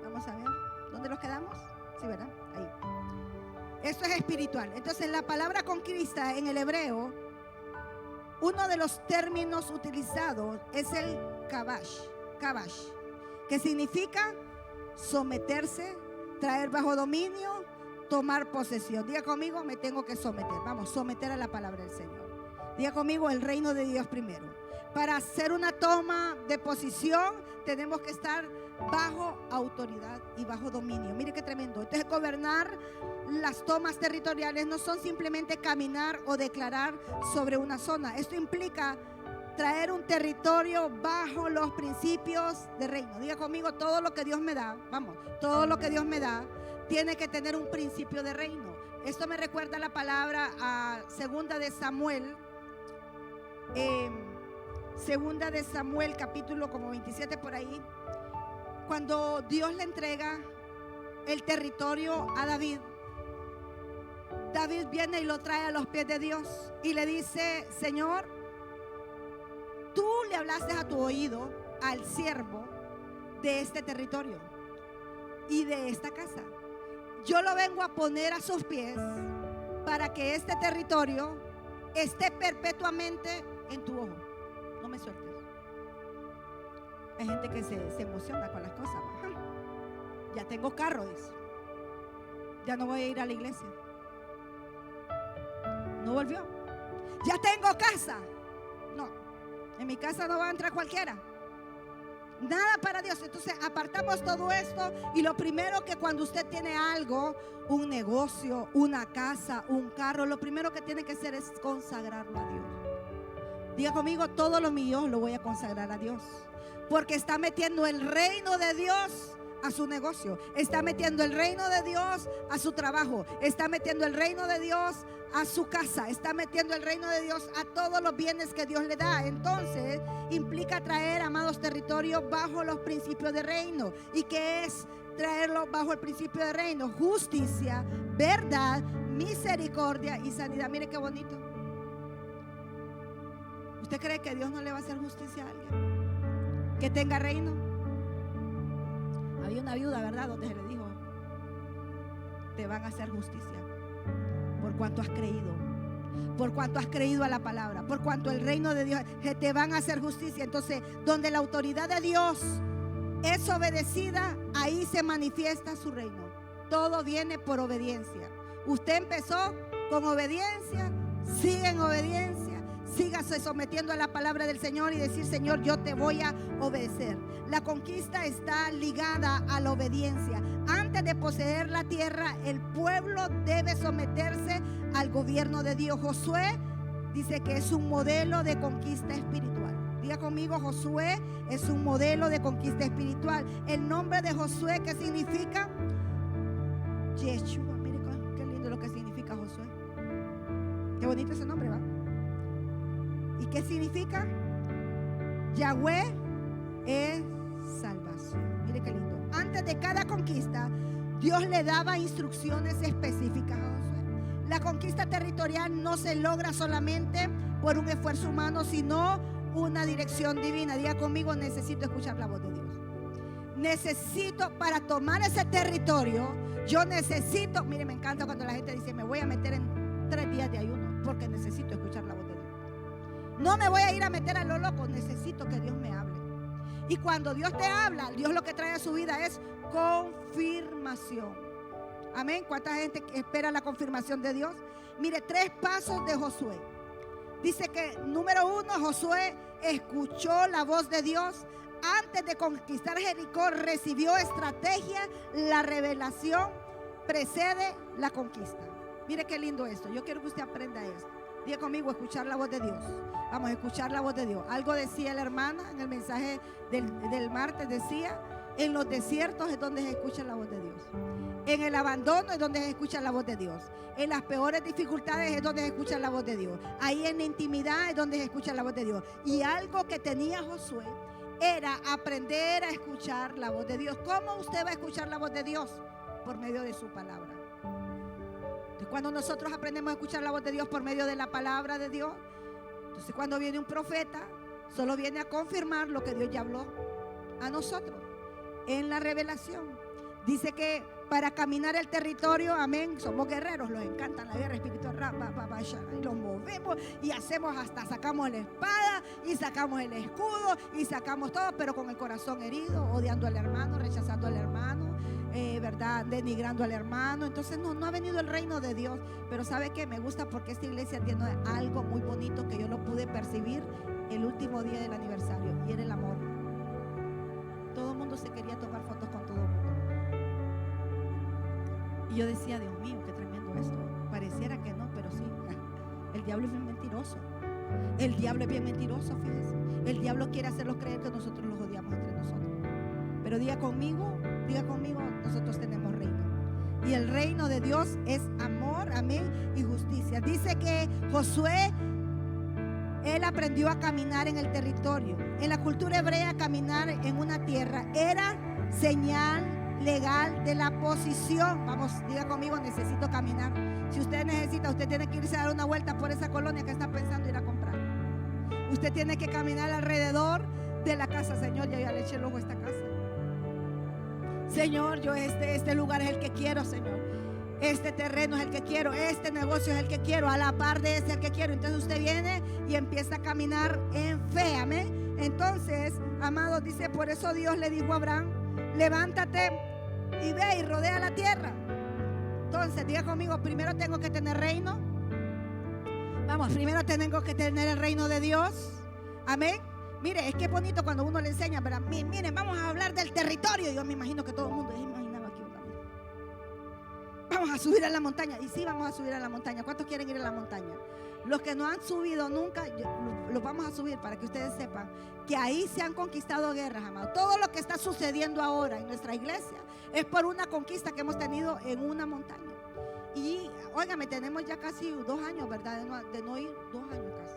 vamos a ver, ¿dónde nos quedamos? Sí, ¿verdad? Ahí. Esto es espiritual. Entonces la palabra conquista en el hebreo, uno de los términos utilizados es el kabash, que significa someterse, traer bajo dominio, tomar posesión. Diga conmigo: me tengo que someter. Vamos, someter a la palabra del Señor. Diga conmigo: el reino de Dios primero. Para hacer una toma de posición tenemos que estar bajo autoridad y bajo dominio. Mire qué tremendo. Entonces, gobernar las tomas territoriales no son simplemente caminar o declarar sobre una zona. Esto implica traer un territorio bajo los principios de reino. Diga conmigo, todo lo que Dios me da, vamos, todo lo que Dios me da tiene que tener un principio de reino. Esto me recuerda la palabra a segunda de Samuel, segunda de Samuel capítulo como 27 por ahí, cuando Dios le entrega el territorio a David. David viene y lo trae a los pies de Dios y le dice: Señor, tú le hablaste a tu oído al siervo de este territorio y de esta casa. Yo lo vengo a poner a sus pies para que este territorio esté perpetuamente en tu ojo. No me sueltes. Hay gente que se emociona con las cosas. Ya tengo carro, dice. Ya no voy a ir a la iglesia. No volvió. Ya tengo casa. No, en mi casa no va a entrar cualquiera. Nada para Dios. Entonces apartamos todo esto. Y lo primero que cuando usted tiene algo, un negocio, una casa, un carro, lo primero que tiene que hacer es consagrarlo a Dios. Diga conmigo, todo lo mío lo voy a consagrar a Dios, porque está metiendo el reino de Dios a su negocio, está metiendo el reino de Dios a su trabajo, está metiendo el reino de Dios a su casa, está metiendo el reino de Dios a todos los bienes que Dios le da. Entonces implica traer, amados, territorios bajo los principios de reino. ¿Y qué es traerlo bajo el principio de reino? Justicia, verdad, misericordia y sanidad. Mire qué bonito. ¿Usted cree que Dios no le va a hacer justicia a alguien que tenga reino? Había una viuda, ¿verdad?, donde se le dijo: te van a hacer justicia por cuanto has creído, por cuanto has creído a la palabra, por cuanto el reino de Dios, te van a hacer justicia. Entonces, donde la autoridad de Dios es obedecida, ahí se manifiesta su reino. Todo viene por obediencia. Usted empezó con obediencia, sigue en obediencia. Sígase sometiendo a la palabra del Señor y decir: Señor, yo te voy a obedecer. La conquista está ligada a la obediencia. Antes de poseer la tierra, el pueblo debe someterse al gobierno de Dios. Josué dice que es un modelo de conquista espiritual. Diga conmigo, Josué es un modelo de conquista espiritual. El nombre de Josué, ¿qué significa? Yeshua. Mire qué lindo lo que significa Josué. Qué bonito ese nombre, ¿va? ¿Y qué significa? Yahweh es salvación. Mire qué lindo. Antes de cada conquista, Dios le daba instrucciones específicas a Josué. La conquista territorial no se logra solamente por un esfuerzo humano, sino una dirección divina. Diga conmigo, necesito escuchar la voz de Dios. Necesito, para tomar ese territorio, yo necesito, mire, me encanta cuando la gente dice: me voy a meter en 3 días de ayuno, porque necesito escuchar la voz de Dios. No me voy a ir a meter a lo loco, necesito que Dios me hable. Y cuando Dios te habla, Dios lo que trae a su vida es confirmación. Amén. ¿Cuánta gente espera la confirmación de Dios? Mire, 3 pasos de Josué. Dice que número 1, Josué escuchó la voz de Dios. Antes de conquistar Jericó, recibió estrategia. La revelación precede la conquista. Mire qué lindo esto. Yo quiero que usted aprenda esto. Diga conmigo, escuchar la voz de Dios. Vamos a escuchar la voz de Dios. Algo decía la hermana en el mensaje del martes, decía: en los desiertos es donde se escucha la voz de Dios. En el abandono es donde se escucha la voz de Dios. En las peores dificultades es donde se escucha la voz de Dios. Ahí en la intimidad es donde se escucha la voz de Dios. Y algo que tenía Josué era aprender a escuchar la voz de Dios. ¿Cómo usted va a escuchar la voz de Dios? Por medio de su palabra. Cuando nosotros aprendemos a escuchar la voz de Dios por medio de la palabra de Dios, entonces cuando viene un profeta, solo viene a confirmar lo que Dios ya habló a nosotros en la revelación. Dice que para caminar el territorio, amén, somos guerreros, nos encanta la guerra espiritual, y los movemos y hacemos, hasta sacamos la espada y sacamos el escudo y sacamos todo, pero con el corazón herido, odiando al hermano, rechazando al hermano, ¿verdad?, denigrando al hermano. Entonces no ha venido el reino de Dios. Pero ¿sabe qué? Me gusta porque esta iglesia tiene algo muy bonito que yo lo pude percibir el último día del aniversario, y era el amor. Todo el mundo se quería tomar fotos con todo el mundo. Y yo decía: Dios mío, qué tremendo esto. Pareciera que no, pero sí. El diablo es muy mentiroso. El diablo es bien mentiroso, fíjese. El diablo quiere hacerlos creer que nosotros los odiamos entre nosotros. Pero diga conmigo, nosotros tenemos reino. Y el reino de Dios es amor, amén, y justicia. Dice que Josué, él aprendió a caminar en el territorio. En la cultura hebrea, caminar en una tierra era señal legal de la posición. Vamos, diga conmigo, necesito caminar. Si usted necesita, usted tiene que irse a dar una vuelta por esa colonia que está pensando ir a comprar. Usted tiene que caminar alrededor de la casa. Señor, ya le eché el ojo a esta casa. Señor, yo este lugar es el que quiero, Señor. Este terreno es el que quiero. Este negocio es el que quiero. A la par de ese es el que quiero. Entonces usted viene y empieza a caminar en fe, amén. Entonces, amados, dice, por eso Dios le dijo a Abraham: levántate y ve y rodea la tierra. Entonces, diga conmigo, primero tengo que tener reino. Vamos, primero tengo que tener el reino de Dios. Amén. Mire, es que es bonito cuando uno le enseña, ¿verdad? Miren, vamos a hablar del territorio. Yo me imagino que todo el mundo imaginaba aquí una vez. Vamos a subir a la montaña. Y sí, vamos a subir a la montaña. ¿Cuántos quieren ir a la montaña? Los que no han subido nunca, los vamos a subir para que ustedes sepan que ahí se han conquistado guerras, amados. Todo lo que está sucediendo ahora en nuestra iglesia es por una conquista que hemos tenido en una montaña. Y, óigame, tenemos ya casi 2 años, ¿verdad? De no ir, 2 años casi.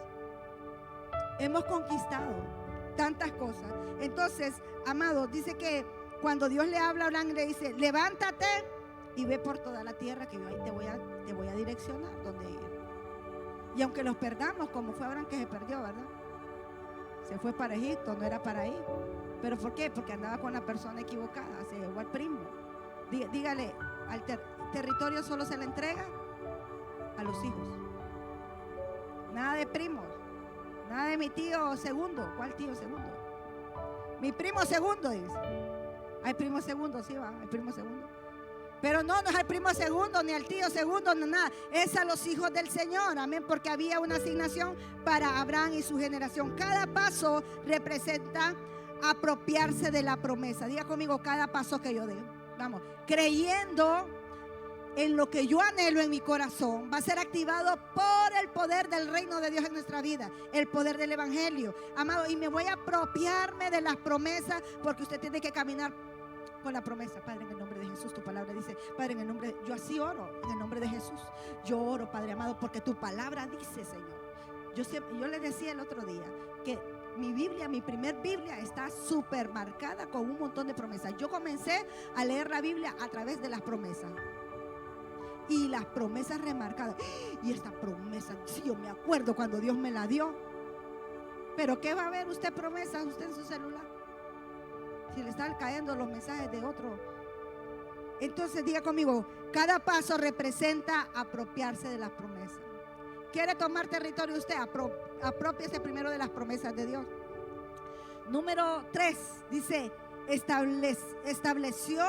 Hemos conquistado tantas cosas. Entonces, amados, dice que cuando Dios le habla a Abraham, le dice: levántate y ve por toda la tierra que yo ahí te voy a direccionar donde ir. Y aunque los perdamos, como fue Abraham que se perdió, ¿verdad? Se fue para Egipto, no era para ahí. ¿Pero por qué? Porque andaba con la persona equivocada, se llevó al primo. Dígale, al territorio solo se le entrega a los hijos. Nada de primos. Nada de mi tío segundo. ¿Cuál tío segundo? Mi primo segundo, dice. Hay primo segundo, sí va, hay primo segundo. Pero no es al primo segundo, ni al tío segundo, no nada. Es a los hijos del Señor, amén. Porque había una asignación para Abraham y su generación. Cada paso representa apropiarse de la promesa. Diga conmigo, cada paso que yo dé. Vamos, creyendo en lo que yo anhelo en mi corazón, va a ser activado por el poder del reino de Dios en nuestra vida, el poder del evangelio, amado. Y me voy a apropiarme de las promesas, porque usted tiene que caminar con la promesa. Padre, en el nombre de Jesús, tu palabra dice, Padre, en el nombre, yo así oro, en el nombre de Jesús. Yo oro, Padre amado, porque tu palabra dice, Señor. Yo le decía el otro día que mi Biblia, mi primer Biblia, está súper marcada con un montón de promesas. Yo comencé a leer la Biblia a través de las promesas. Y las promesas remarcadas. Y esta promesa, sí, yo me acuerdo cuando Dios me la dio. Pero ¿qué va a ver usted promesas usted en su celular? Si le están cayendo los mensajes de otro. Entonces diga conmigo, cada paso representa apropiarse de las promesas. ¿Quiere tomar territorio usted? Apropiese primero de las promesas de Dios. Número 3 dice, estableció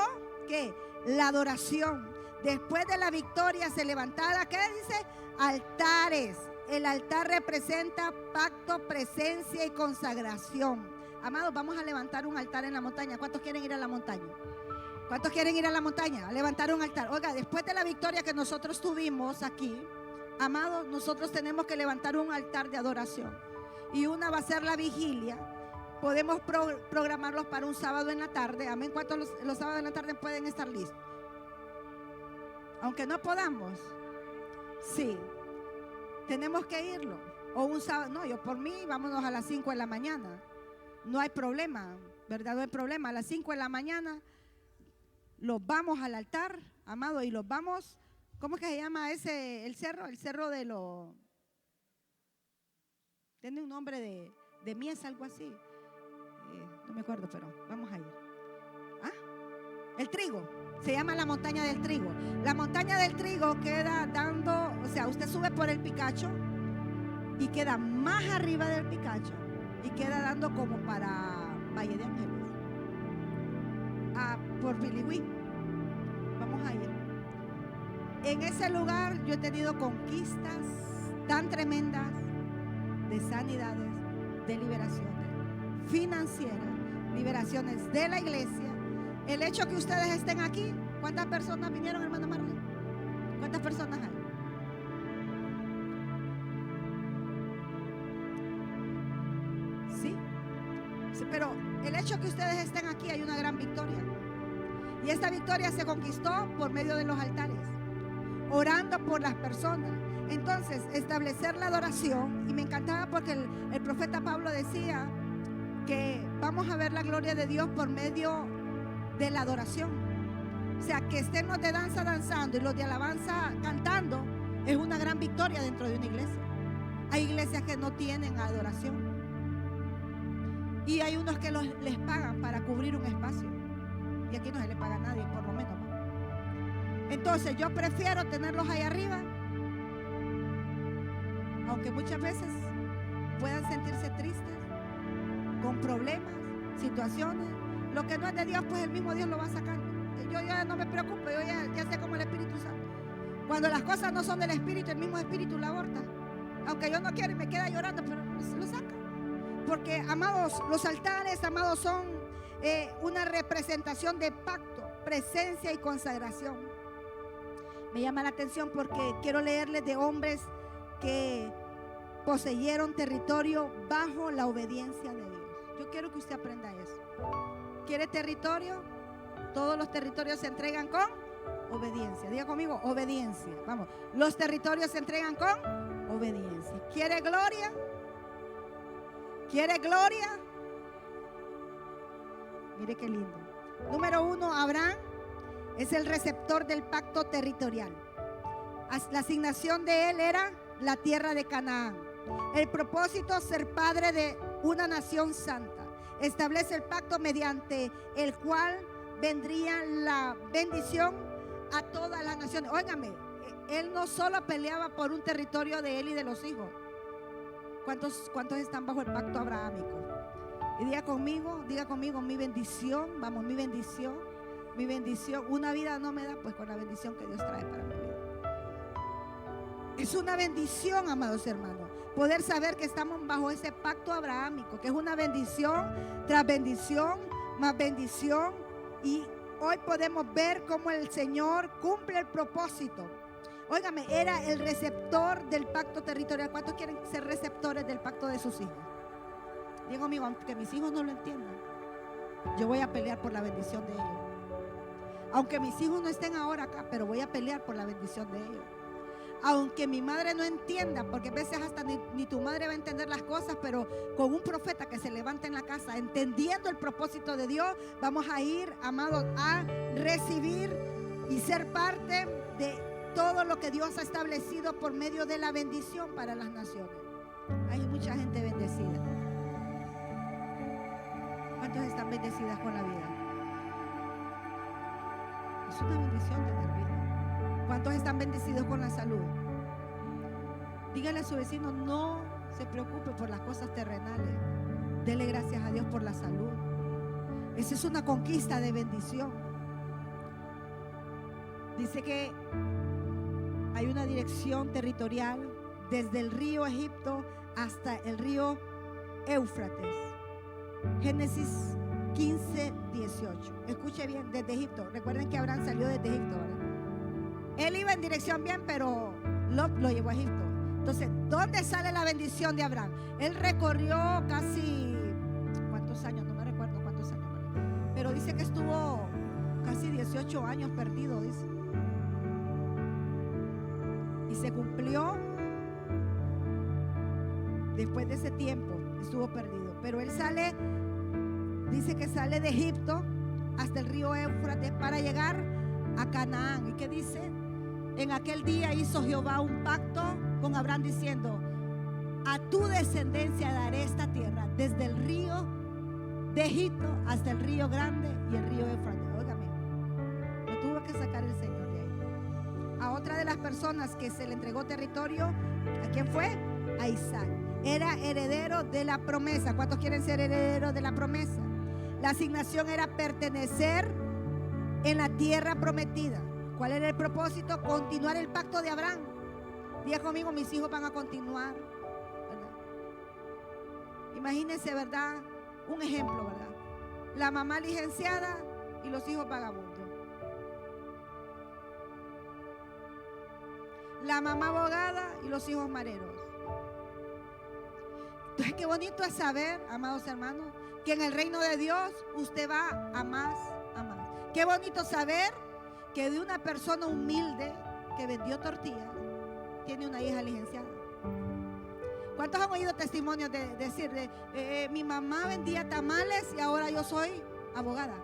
que la adoración. Después de la victoria se levantaba, ¿qué dice? Altares. El altar representa pacto, presencia y consagración. Amados, vamos a levantar un altar en la montaña. ¿Cuántos quieren ir a la montaña? ¿Cuántos quieren ir a la montaña? A levantar un altar. Oiga, después de la victoria que nosotros tuvimos aquí, amados, nosotros tenemos que levantar un altar de adoración. Y una va a ser la vigilia. Podemos programarlos para un sábado en la tarde. Amén. ¿Cuántos los sábados en la tarde pueden estar listos? Aunque no podamos, sí, tenemos que irlo. O un sábado, no, yo por mí, vámonos a las 5 de la mañana. No hay problema, ¿verdad? No hay problema. A las 5 de la mañana los vamos al altar, amado, y los vamos, ¿cómo es que se llama ese, el cerro? El cerro de los, tiene un nombre de Mies, algo así. No me acuerdo, pero vamos a ir. El trigo. Se llama la montaña del trigo. La montaña del trigo queda dando, o sea, usted sube por el Picacho y queda más arriba del Picacho y queda dando como para Valle de Ángeles, por Biliwí. Vamos a ir. En ese lugar yo he tenido conquistas tan tremendas de sanidades, de liberaciones financieras, liberaciones de la iglesia. El hecho que ustedes estén aquí, ¿cuántas personas vinieron, hermana Marlene? ¿Cuántas personas hay? Sí, pero el hecho que ustedes estén aquí, hay una gran victoria. Y esta victoria se conquistó por medio de los altares, orando por las personas. Entonces, establecer la adoración. Y me encantaba porque el profeta Pablo decía que vamos a ver la gloria de Dios por medio de la adoración. O sea, que estén los de danza danzando y los de alabanza cantando es una gran victoria dentro de una iglesia. Hay iglesias que no tienen adoración y hay unos que les pagan para cubrir un espacio, y aquí no se le paga a nadie, por lo menos. Entonces yo prefiero tenerlos ahí arriba, aunque muchas veces puedan sentirse tristes, con problemas, situaciones. Lo que no es de Dios, pues el mismo Dios lo va sacando. Yo ya no me preocupo, yo ya sé como el Espíritu Santo. Cuando las cosas no son del Espíritu, el mismo Espíritu la aborta. Aunque yo no quiero y me queda llorando, pero lo saca. Porque, amados, los altares, amados, son una representación de pacto, presencia y consagración. Me llama la atención porque quiero leerles de hombres que poseyeron territorio bajo la obediencia de Dios. Yo quiero que usted aprenda eso. ¿Quiere territorio? Todos los territorios se entregan con obediencia. Diga conmigo, obediencia. Vamos, los territorios se entregan con obediencia. ¿Quiere gloria? ¿Quiere gloria? Mire qué lindo. Número 1, Abraham es el receptor del pacto territorial. La asignación de él era la tierra de Canaán. El propósito, ser padre de una nación santa. Establece el pacto mediante el cual vendría la bendición a todas las naciones. Óigame, él no solo peleaba por un territorio de él y de los hijos. ¿Cuántos están bajo el pacto abrahámico? Y diga conmigo, mi bendición. Vamos, mi bendición. Una vida no me da, pues con la bendición que Dios trae para mi vida. Es una bendición, amados hermanos, poder saber que estamos bajo ese pacto abrahámico, que es una bendición tras bendición, más bendición. Y hoy podemos ver cómo el Señor cumple el propósito. Óigame, era el receptor del pacto territorial. ¿Cuántos quieren ser receptores del pacto de sus hijos? Digo, amigo, aunque mis hijos no lo entiendan, yo voy a pelear por la bendición de ellos. Aunque mis hijos no estén ahora acá, pero voy a pelear por la bendición de ellos. Aunque mi madre no entienda, porque a veces hasta ni tu madre va a entender las cosas, pero con un profeta que se levanta en la casa, entendiendo el propósito de Dios, vamos a ir, amados, a recibir y ser parte de todo lo que Dios ha establecido por medio de la bendición para las naciones. Hay mucha gente bendecida. ¿Cuántos están bendecidas con la vida? Es una bendición tener vida. ¿Cuántos están bendecidos con la salud? Dígale a su vecino, no se preocupe por las cosas terrenales. Dele gracias a Dios por la salud. Esa es una conquista de bendición. Dice que hay una dirección territorial desde el río Egipto hasta el río Éufrates. Génesis 15, 18. Escuche bien, desde Egipto. Recuerden que Abraham salió desde Egipto, ¿verdad? Él iba en dirección bien, pero Lot lo llevó a Egipto. Entonces, ¿dónde sale la bendición de Abraham? Él recorrió casi, ¿cuántos años? No me recuerdo cuántos años, pero dice que estuvo casi 18 años perdido, dice. Y se cumplió. Después de ese tiempo estuvo perdido. Pero él sale, dice que sale de Egipto hasta el río Éufrates para llegar a Canaán. ¿Y qué dice? En aquel día hizo Jehová un pacto con Abraham diciendo: a tu descendencia daré esta tierra, desde el río de Egipto hasta el río grande y el río Éufrates. Óigame, lo tuvo que sacar el Señor de ahí. A otra de las personas que se le entregó territorio, ¿a quién fue? A Isaac. Era heredero de la promesa. ¿Cuántos quieren ser herederos de la promesa? La asignación era pertenecer en la tierra prometida. ¿Cuál era el propósito? Continuar el pacto de Abraham. Diga conmigo, mis hijos van a continuar, ¿verdad? Imagínense, ¿verdad? Un ejemplo, ¿verdad? La mamá licenciada y los hijos vagabundos. La mamá abogada y los hijos mareros. Entonces, qué bonito es saber, amados hermanos, que en el reino de Dios usted va a más, a más. Qué bonito saber que de una persona humilde que vendió tortillas tiene una hija licenciada. ¿Cuántos han oído testimonios de decir mi mamá vendía tamales y ahora yo soy abogada?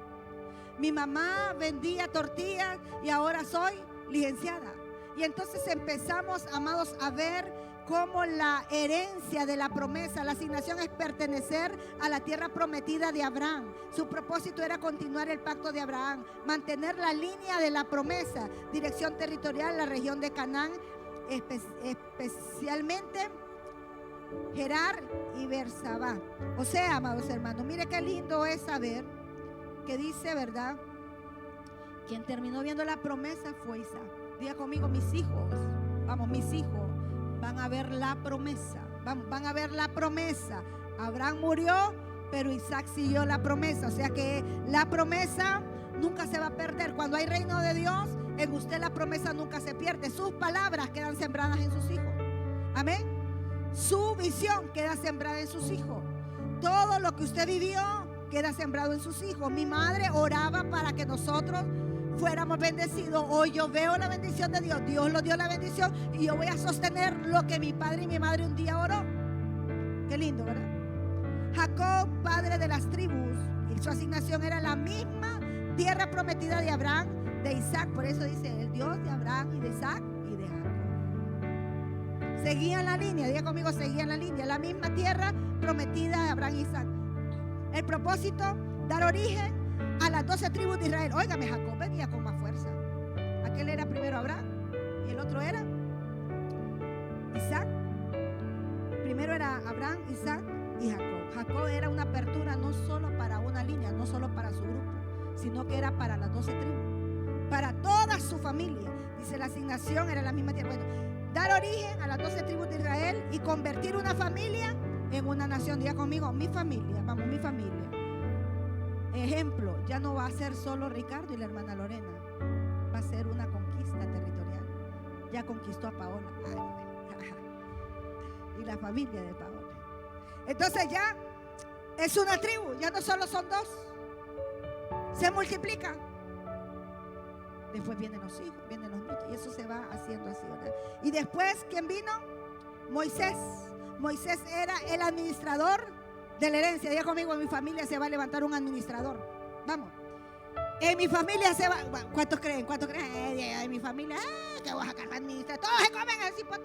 Mi mamá vendía tortillas y ahora soy licenciada. Y entonces empezamos, amados, a ver cómo la herencia de la promesa, la asignación es pertenecer a la tierra prometida de Abraham. Su propósito era continuar el pacto de Abraham, mantener la línea de la promesa, dirección territorial, la región de Canaán, especialmente Gerar y Bersabá. O sea, amados hermanos, mire qué lindo es saber que dice, ¿verdad? Quien terminó viendo la promesa fue Isaac. Diga conmigo, mis hijos, vamos, mis hijos van a ver la promesa. Van a ver la promesa. Abraham murió, pero Isaac siguió la promesa. O sea que la promesa nunca se va a perder. Cuando hay reino de Dios, en usted la promesa nunca se pierde. Sus palabras quedan sembradas en sus hijos. Amén. Su visión queda sembrada en sus hijos. Todo lo que usted vivió queda sembrado en sus hijos. Mi madre oraba para que nosotros fuéramos bendecidos. Hoy yo veo la bendición de Dios. Dios nos dio la bendición y yo voy a sostener lo que mi padre y mi madre un día oró. Qué lindo, ¿verdad? Jacob, padre de las tribus, y su asignación era la misma tierra prometida de Abraham, de Isaac. Por eso dice el Dios de Abraham y de Isaac y de Jacob. Seguían la línea, diga conmigo, seguían la línea, la misma tierra prometida de Abraham y Isaac. El propósito, dar origen a las 12 tribus de Israel. Óigame, Jacob venía con más fuerza. Aquel era primero Abraham y el otro era Isaac. Primero era Abraham, Isaac y Jacob. Jacob era una apertura no solo para una línea, no solo para su grupo, sino que era para las 12 tribus, para toda su familia. Dice, la asignación era la misma tierra. Bueno, dar origen a las 12 tribus de Israel y convertir una familia en una nación. Diga conmigo, mi familia, vamos, mi familia. Ejemplo, ya no va a ser solo Ricardo y la hermana Lorena, va a ser una conquista territorial. Ya conquistó a Paola y la familia de Paola. Entonces ya es una tribu, ya no solo son dos, se multiplican. Después vienen los hijos, vienen los nietos, y eso se va haciendo así, ¿verdad? Y después, ¿quién vino? Moisés. Moisés era el administrador de la herencia. Diga conmigo, en mi familia se va a levantar un administrador. Vamos. En mi familia se va. ¿Cuántos creen? ¿Cuántos creen? En mi familia, ¿qué voy a sacar de administrar? Todos se comen el cipote.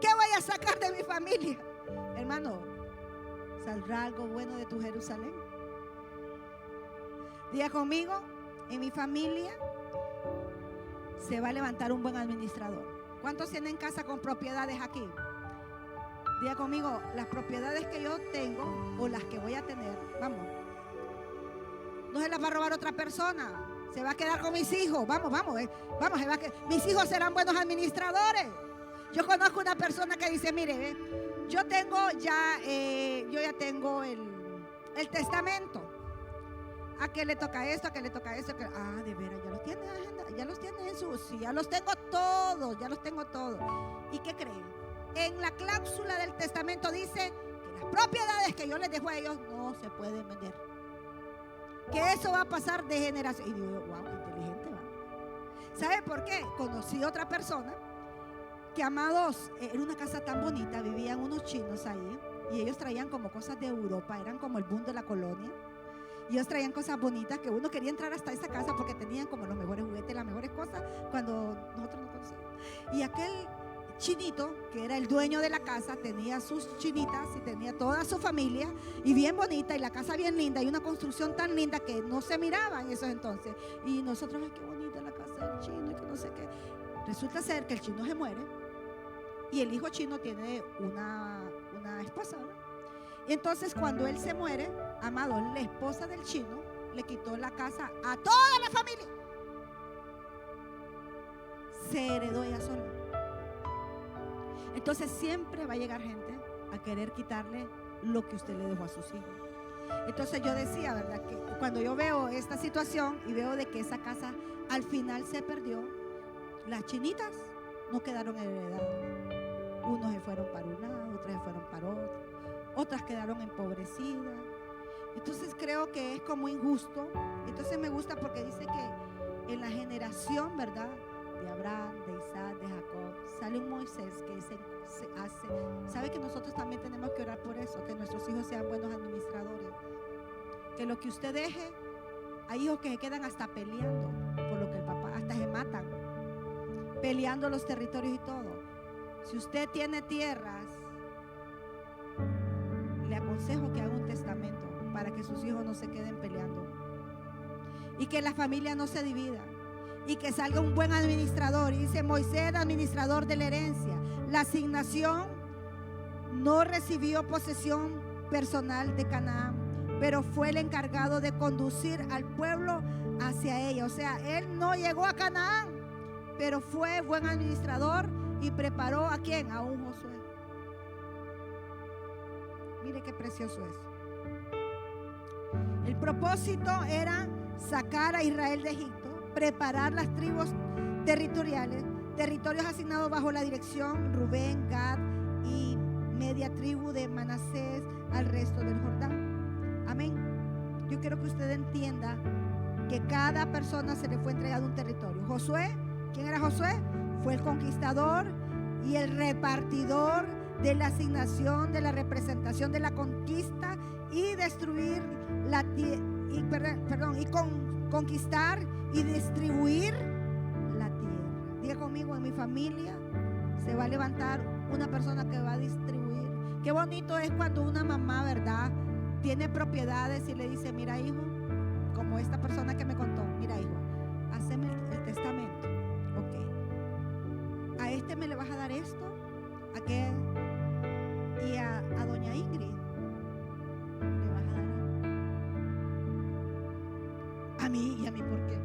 ¿Qué voy a sacar de mi familia? Hermano, ¿saldrá algo bueno de tu Jerusalén? Diga conmigo, en mi familia se va a levantar un buen administrador. ¿Cuántos tienen casa con propiedades aquí? Diga conmigo, las propiedades que yo tengo o las que voy a tener, vamos, no se las va a robar otra persona, se va a quedar con mis hijos. Vamos, mis hijos serán buenos administradores. Yo conozco una persona que dice, mire, yo ya tengo el testamento. ¿A qué le toca esto? ¿A qué le toca esto? De veras, ya los tiene en agenda, ya los tiene en su, sí, ya los tengo todos. ¿Y qué creen? En la cláusula del testamento dice que las propiedades que yo les dejo a ellos no se pueden vender. Que eso va a pasar de generación. Y digo, wow, qué inteligente va. ¿Sabe por qué? Conocí otra persona que, amados, en una casa tan bonita, vivían unos chinos ahí, y ellos traían como cosas de Europa, eran como el boom de la colonia. Y ellos traían cosas bonitas que uno quería entrar hasta esa casa porque tenían como los mejores juguetes, las mejores cosas cuando nosotros no conocíamos. Y aquel chinito, que era el dueño de la casa, tenía sus chinitas y tenía toda su familia, y bien bonita, y la casa bien linda, y una construcción tan linda que no se miraba en esos entonces. Y nosotros, ay, qué bonita la casa del chino, y que no sé qué. Resulta ser que el chino se muere y el hijo chino tiene una esposa, ¿no? Y entonces cuando él se muere, amado, la esposa del chino le quitó la casa a toda la familia. Se heredó ella sola. Entonces siempre va a llegar gente a querer quitarle lo que usted le dejó a sus hijos. Entonces yo decía, ¿verdad? Que cuando yo veo esta situación y veo de que esa casa al final se perdió, las chinitas no quedaron heredadas. Unos se fueron para un lado, otras se fueron para otro. Otras quedaron empobrecidas, Entonces creo que es como injusto. Entonces me gusta porque dice que en la generación, ¿verdad?, de Abraham, de Isaac, de Jacob, sale un Moisés que se hace. ¿Sabe que nosotros también tenemos que orar por eso? Que nuestros hijos sean buenos administradores. Que lo que usted deje, hay hijos que se quedan hasta peleando por lo que el papá, hasta se matan, peleando los territorios y todo. Si usted tiene tierras, le aconsejo que haga un testamento para que sus hijos no se queden peleando y que la familia no se divida y que salga un buen administrador. Y dice Moisés, administrador de la herencia. La asignación no recibió posesión personal de Canaán, pero fue el encargado de conducir al pueblo hacia ella. O sea, él no llegó a Canaán, pero fue buen administrador y preparó ¿a quién? A un Josué. Mire qué precioso es. El propósito era sacar a Israel de Egipto, preparar las tribus territoriales, territorios asignados bajo la dirección Rubén, Gad y media tribu de Manasés al resto del Jordán. Amén. Yo quiero que usted entienda que cada persona se le fue entregado un territorio. Josué, ¿quién era Josué? Fue el conquistador y el repartidor de la asignación, de la representación de la conquista y destruir la tierra, conquistar y distribuir la tierra. Diga conmigo, en mi familia se va a levantar una persona que va a distribuir. Qué bonito es cuando una mamá, ¿verdad?, tiene propiedades y le dice: mira, hijo, como esta persona que me contó, mira, hijo, haceme el testamento. Ok, a este me le vas a dar esto, a qué, y a doña Ingrid le vas a dar a mí. ¿Y a mí por qué?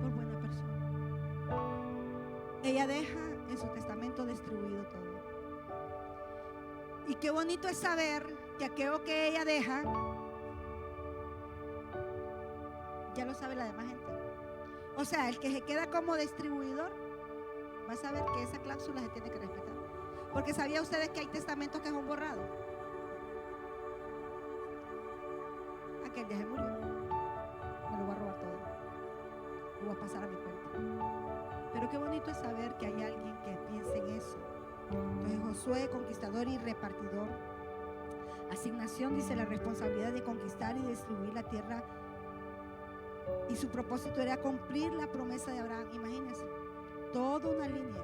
Por buena persona. Ella deja en su testamento distribuido todo. Y qué bonito es saber que aquello que ella deja ya lo sabe la demás gente. O sea, el que se queda como distribuidor va a saber que esa cláusula se tiene que respetar. Porque ¿sabía ustedes que hay testamentos que son borrados? Aquel ya se murió, me lo voy a robar todo, lo voy a pasar a mi cuenta. Pero qué bonito es saber que hay alguien que piense en eso. Entonces Josué, conquistador y repartidor. Asignación, dice, la responsabilidad de conquistar y distribuir la tierra, y su propósito era cumplir la promesa de Abraham. Imagínense, toda una línea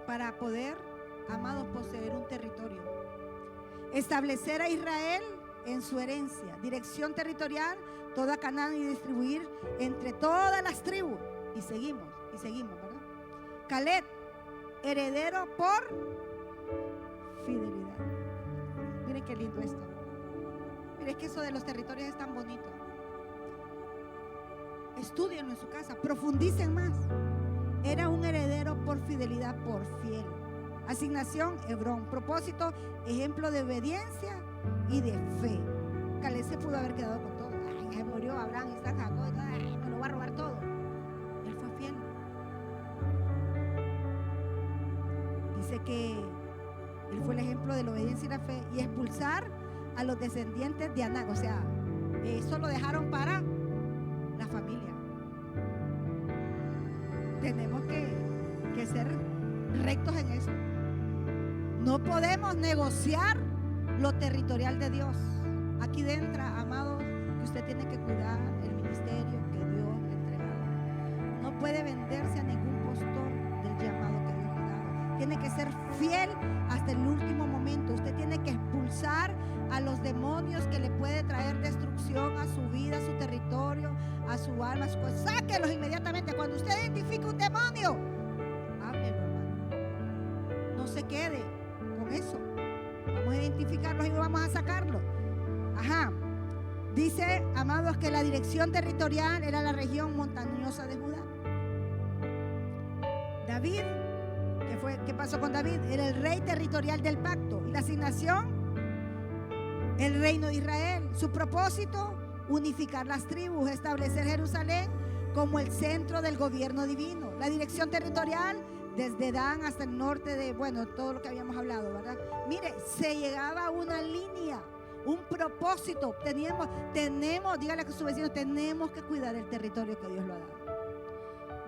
para poder, amados, poseer un territorio, establecer a Israel en su herencia, dirección territorial, toda Canaán, y distribuir entre todas las tribus. Y seguimos, ¿verdad? Caleb, heredero por fidelidad. Miren qué lindo esto. Miren, es que eso de los territorios es tan bonito. Estúdienlo en su casa, profundicen más. Era un heredero por fidelidad, por fiel. Asignación, Hebrón. Propósito, ejemplo de obediencia y de fe. Caleb se pudo haber quedado con todo. Ay, ya murió Abraham, Isaac, Jacob, ay, me lo va a robar todo. Él fue fiel. Dice que él fue el ejemplo de la obediencia y la fe, y expulsar a los descendientes de Anac. O sea, eso lo dejaron para la familia. Tenemos que ser rectos en eso. No podemos negociar lo territorial de Dios. Aquí dentro, amados, que usted tiene que cuidar el ministerio que Dios le ha entregado. No puede venderse a ningún postor del llamado que Dios le ha dado. Tiene que ser fiel hasta el último momento. Usted tiene que expulsar a los demonios que le puede traer destrucción a su vida, a su territorio, a su alma, a su cosa. Sáquelos inmediatamente. Cuando usted identifique un demonio, háblelo, hermano. No se quede con eso. Vamos a identificarlos y vamos a sacarlos. Ajá. Dice, amados, que la dirección territorial era la región montañosa de Judá. David, ¿qué pasó con David? Era el rey territorial del pacto. Y la asignación, el reino de Israel. Su propósito, unificar las tribus, establecer Jerusalén como el centro del gobierno divino. La dirección territorial desde Dan hasta el norte de, bueno, todo lo que habíamos hablado, ¿verdad? Mire, se llegaba a una línea, un propósito. Tenemos, dígale a su vecino, tenemos que cuidar el territorio que Dios lo ha dado.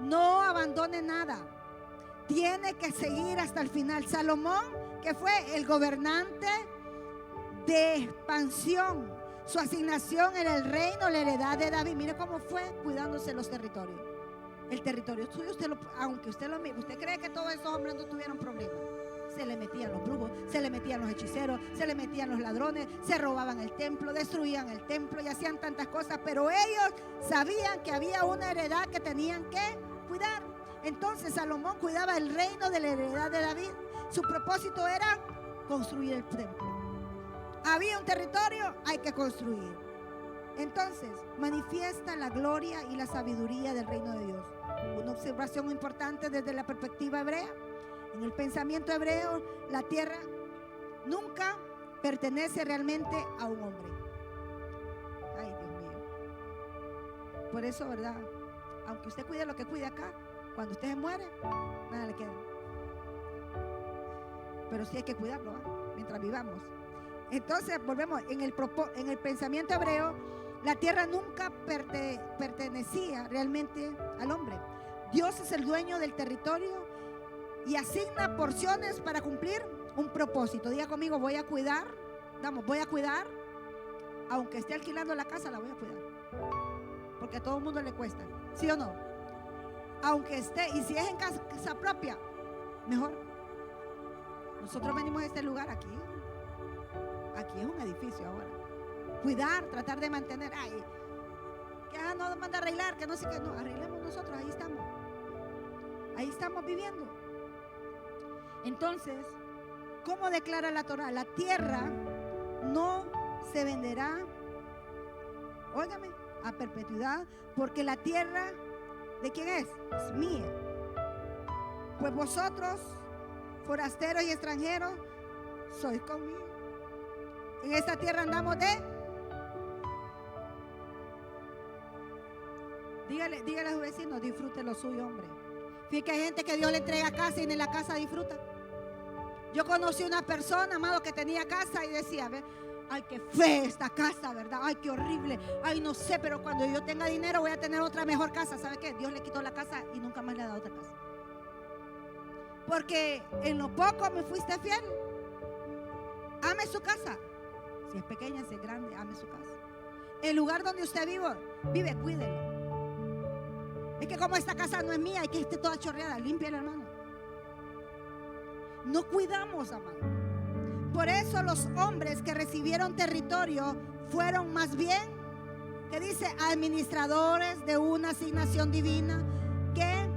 No abandone nada. Tiene que seguir hasta el final. Salomón, que fue el gobernante de expansión, su asignación era el reino, la heredad de David. Mire cómo fue cuidándose los territorios. El territorio suyo, aunque usted lo mire, usted cree que todos esos hombres no tuvieron problemas. Se le metían los brujos, se le metían los hechiceros, se le metían los ladrones, se robaban el templo, destruían el templo y hacían tantas cosas, pero ellos sabían que había una heredad que tenían que cuidar. Entonces Salomón cuidaba el reino de la heredad de David. Su propósito era construir el templo. Había un territorio, hay que construir. Entonces manifiesta la gloria y la sabiduría del reino de Dios. Una observación importante desde la perspectiva hebrea. En el pensamiento hebreo, la tierra nunca pertenece realmente a un hombre. Ay, Dios mío. Por eso, ¿verdad? Aunque usted cuide lo que cuide acá, cuando usted se muere, nada le queda. Pero sí hay que cuidarlo, ¿eh? Mientras vivamos. Entonces, volvemos, en el pensamiento hebreo, la tierra nunca pertenecía realmente al hombre. Dios es el dueño del territorio y asigna porciones para cumplir un propósito. Diga conmigo, voy a cuidar. Voy a cuidar. Aunque esté alquilando la casa, la voy a cuidar. Porque a todo el mundo le cuesta. ¿Sí o no? Aunque esté, y si es en casa propia, mejor. Nosotros venimos a este lugar aquí. Aquí es un edificio ahora. Cuidar, tratar de mantener. Ay, que no manda a arreglar, que no sé qué. No, arreglemos nosotros, ahí estamos. Ahí estamos viviendo. Entonces, ¿cómo declara la Torá? La tierra no se venderá, óigame, a perpetuidad, porque la tierra, ¿de quién es? Es mía. Pues vosotros, forasteros y extranjeros, sois conmigo. En esta tierra andamos dígale a su vecino, disfrute lo suyo, hombre. Fíjate que hay gente que Dios le entrega casa y en la casa disfruta. Yo conocí una persona, amado, que tenía casa y decía, ¿ve? Ay, qué fea esta casa, ¿verdad? Ay, qué horrible. Ay, no sé, pero cuando yo tenga dinero voy a tener otra mejor casa. ¿Sabe qué? Dios le quitó la casa y nunca más le ha dado otra casa. Porque en lo poco me fuiste fiel. Ame su casa. Si es pequeña, si es grande, ame su casa. El lugar donde usted vive, cuídelo. Es que como esta casa no es mía y que esté toda chorreada, límpiala, hermano. No cuidamos, amado. Por eso los hombres que recibieron territorio fueron más bien, que dice, administradores de una asignación divina, que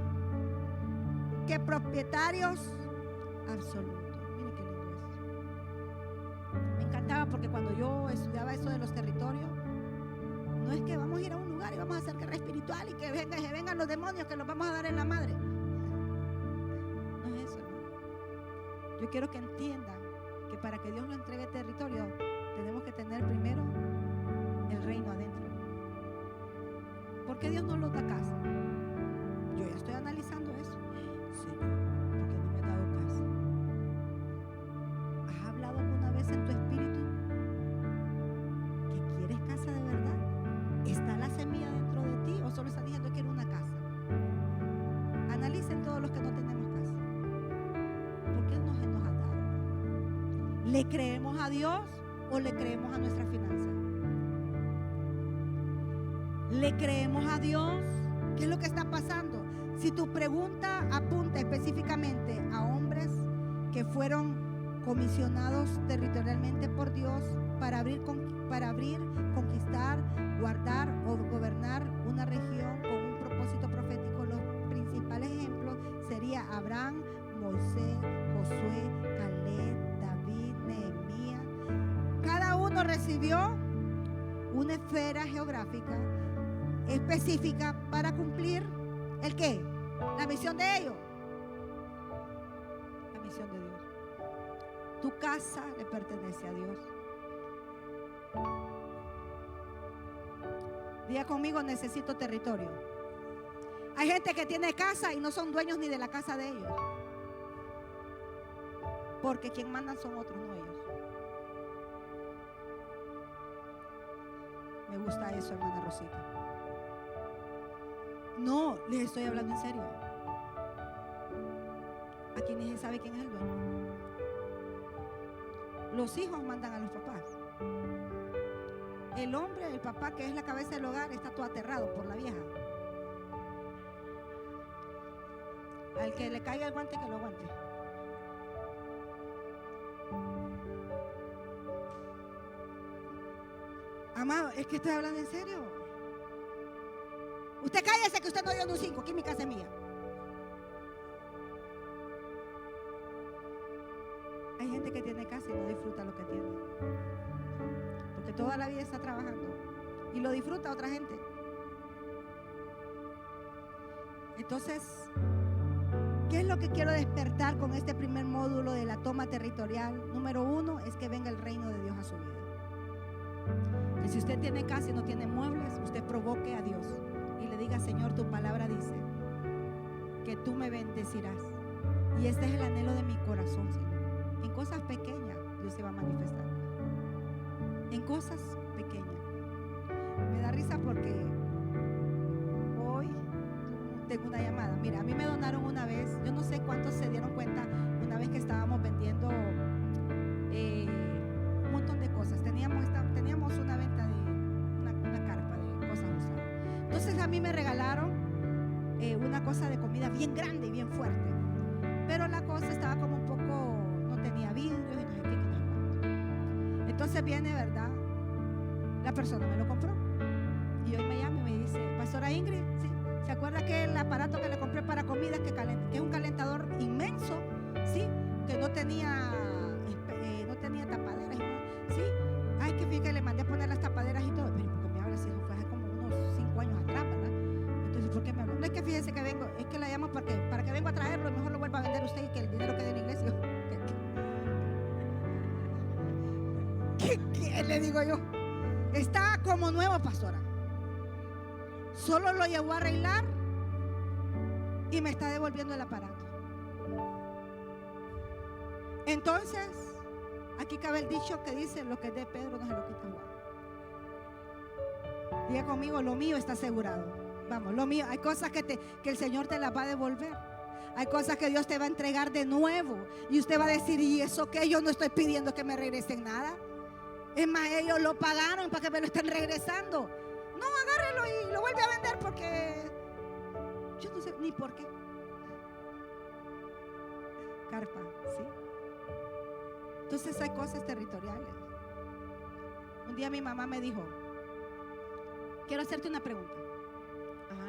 propietarios absolutos. Mire qué lindo es. Me encantaba porque cuando yo estudiaba eso de los territorios, no es que vamos a ir a un lugar y vamos a hacer guerra espiritual y que vengan los demonios que los vamos a dar en la madre. No es eso, hermano. Yo quiero que entiendan que para que Dios nos entregue territorio, tenemos que tener primero el reino adentro. ¿Por qué Dios no nos da casa? Yo ya estoy analizando eso. Señor, ¿por qué no me ha dado casa? ¿Has hablado alguna vez en tu espíritu que quieres casa de verdad? ¿Está la semilla dentro de ti o solo estás diciendo que quiero una casa? Analicen todos los que no tenemos casa. ¿Por qué no se nos ha dado? ¿Le creemos a Dios o le creemos a nuestra finanza? ¿Le creemos a Dios? ¿Qué es lo que está pasando? Si tu pregunta apunta específicamente a hombres que fueron comisionados territorialmente por Dios para abrir, conquistar, guardar o gobernar una región con un propósito profético, los principales ejemplos serían Abraham, Moisés, Josué, Caleb, David, Nehemías. Cada uno recibió una esfera geográfica específica para cumplir ¿el qué? La misión de ellos. La misión de Dios. Tu casa le pertenece a Dios. Diga conmigo, necesito territorio. Hay gente que tiene casa y no son dueños ni de la casa de ellos. porque quien mandan son otros, no ellos. Me gusta eso, hermana Rosita. No, les estoy hablando en serio. Aquí ni se sabe quién es el dueño. Los hijos mandan a los papás. El hombre, el papá, que es la cabeza del hogar, está todo aterrado por la vieja. Al que le caiga el guante, que lo aguante. Amado, es que estoy hablando en serio. Usted cállese que usted no dio un 5, aquí mi casa es mía. Hay gente que tiene casa y no disfruta lo que tiene, porque toda la vida está trabajando y lo disfruta otra gente. Entonces, ¿qué es lo que quiero despertar con este primer módulo de la toma territorial? Número 1 es que venga el reino de Dios a su vida. Que si usted tiene casa y no tiene muebles, usted provoque a Dios y le diga: Señor, tu palabra dice que tú me bendecirás, y este es el anhelo de mi corazón, Señor. En cosas pequeñas Dios se va a manifestar. En cosas pequeñas. Me da risa porque hoy tengo una llamada. Mira, a mí me donaron una vez, yo no sé cuántos se dieron cuenta, una vez que estábamos vendiendo un montón de cosas. Teníamos una venta de una carpa de cosas usadas. Entonces a mí me regalaron una cosa de comida bien grande y bien fuerte. Pero la cosa estaba como un poco, no tenía vidrios y no sé qué, que no sé cuánto. Entonces viene, ¿verdad? La persona me lo compró. Y hoy me llama y me dice: Pastora Ingrid, ¿sí? ¿Se acuerda que el aparato que le compré para comida, que es un calentador inmenso, ¿sí? Que no tenía tapaderas, ¿sí? Ay, que fíjate que le mandé a poner las tapaderas y todo. Pero porque me habla así, fue hace como unos 5 años atrás, ¿verdad? Entonces, ¿por qué me habla? No es que fíjese que vengo, es que la llamo para que vengo a traerlo y mejor lo vuelva a vender usted y que el dinero quede en la iglesia. ¿Qué le digo yo? Está como nuevo, pastora. Solo lo llevó a arreglar y me está devolviendo el aparato. Entonces, aquí cabe el dicho que dice: lo que es de Pedro no se lo quita Juan. Diga conmigo: lo mío está asegurado. Vamos, lo mío. Hay cosas que el Señor te las va a devolver. Hay cosas que Dios te va a entregar de nuevo. Y usted va a decir: ¿y eso qué? Yo no estoy pidiendo que me regresen nada. Es más, ellos lo pagaron para que me lo estén regresando. No, agárrelo y lo vuelve a vender, porque yo no sé ni por qué. Carpa, ¿sí? Entonces hay cosas territoriales. Un día mi mamá me dijo: quiero hacerte una pregunta. Ajá.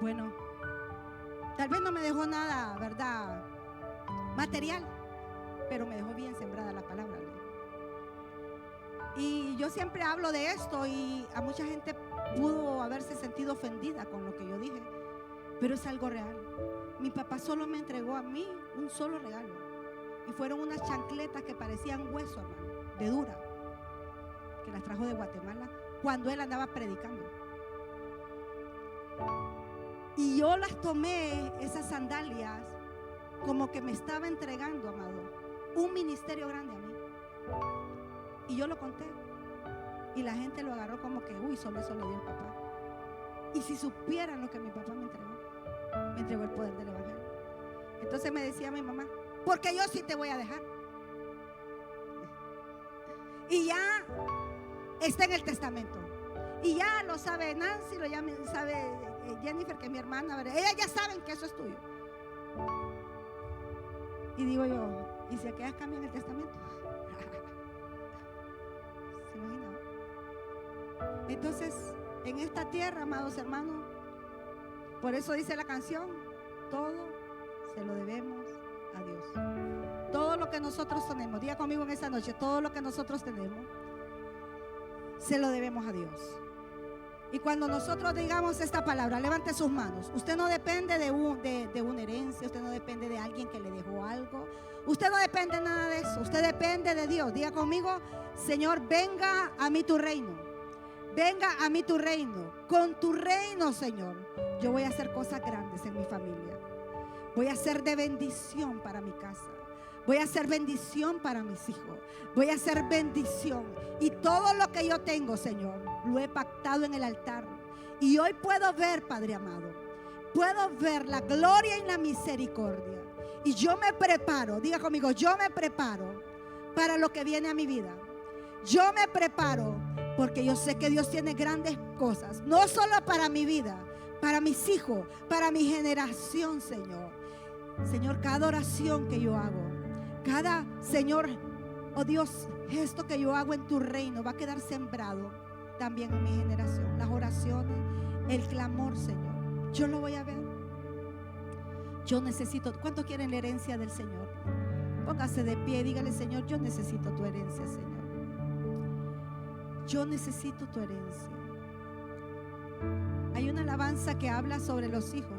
Bueno, tal vez no me dejó nada, ¿verdad?, material, pero me dejó bien sembrada la palabra. Y yo siempre hablo de esto y a mucha gente pudo haberse sentido ofendida con lo que yo dije, pero es algo real. Mi papá solo me entregó a mí un solo regalo, y fueron unas chancletas que parecían hueso, hermano, de dura, que las trajo de Guatemala cuando él andaba predicando. Y yo las tomé, esas sandalias, como que me estaba entregando, amado, un ministerio grande a mí. Y yo lo conté, y la gente lo agarró como que, uy, solo eso le dio el papá. Y si supieran lo que mi papá me entregó el poder del evangelio. Entonces me decía mi mamá: porque yo sí te voy a dejar. Y ya está en el testamento. Y ya lo sabe Nancy, lo sabe Jennifer, que es mi hermana, ¿verdad? Ellas ya saben que eso es tuyo. Y digo yo: ¿y si aquellas cambian el testamento? ¿Se imagina? Entonces, en esta tierra, amados hermanos, por eso dice la canción: todo se lo debemos a Dios. Todo lo que nosotros tenemos, diga conmigo en esta noche: todo lo que nosotros tenemos se lo debemos a Dios. Y cuando nosotros digamos esta palabra, levante sus manos. Usted no depende de una herencia, usted no depende de alguien que le dejó algo, usted no depende de nada de eso, usted depende de Dios. Diga conmigo: Señor, venga a mí tu reino, venga a mí tu reino. Con tu reino, Señor, yo voy a hacer cosas grandes en mi familia. Voy a ser de bendición para mi casa. Voy a hacer bendición para mis hijos. Voy a hacer bendición. Y todo lo que yo tengo, Señor, lo he pactado en el altar. Y hoy puedo ver, Padre amado, puedo ver la gloria y la misericordia. Y yo me preparo, diga conmigo, yo me preparo para lo que viene a mi vida. Yo me preparo porque yo sé que Dios tiene grandes cosas, no solo para mi vida, para mis hijos, para mi generación, Señor. Señor, cada oración que yo hago, cada, Señor, oh Dios, gesto que yo hago en tu reino va a quedar sembrado también en mi generación. Las oraciones, el clamor, Señor, yo lo voy a ver. Yo necesito. ¿Cuántos quieren la herencia del Señor? Póngase de pie, dígale: Señor, yo necesito tu herencia, Señor. Yo necesito tu herencia. Hay una alabanza que habla sobre los hijos.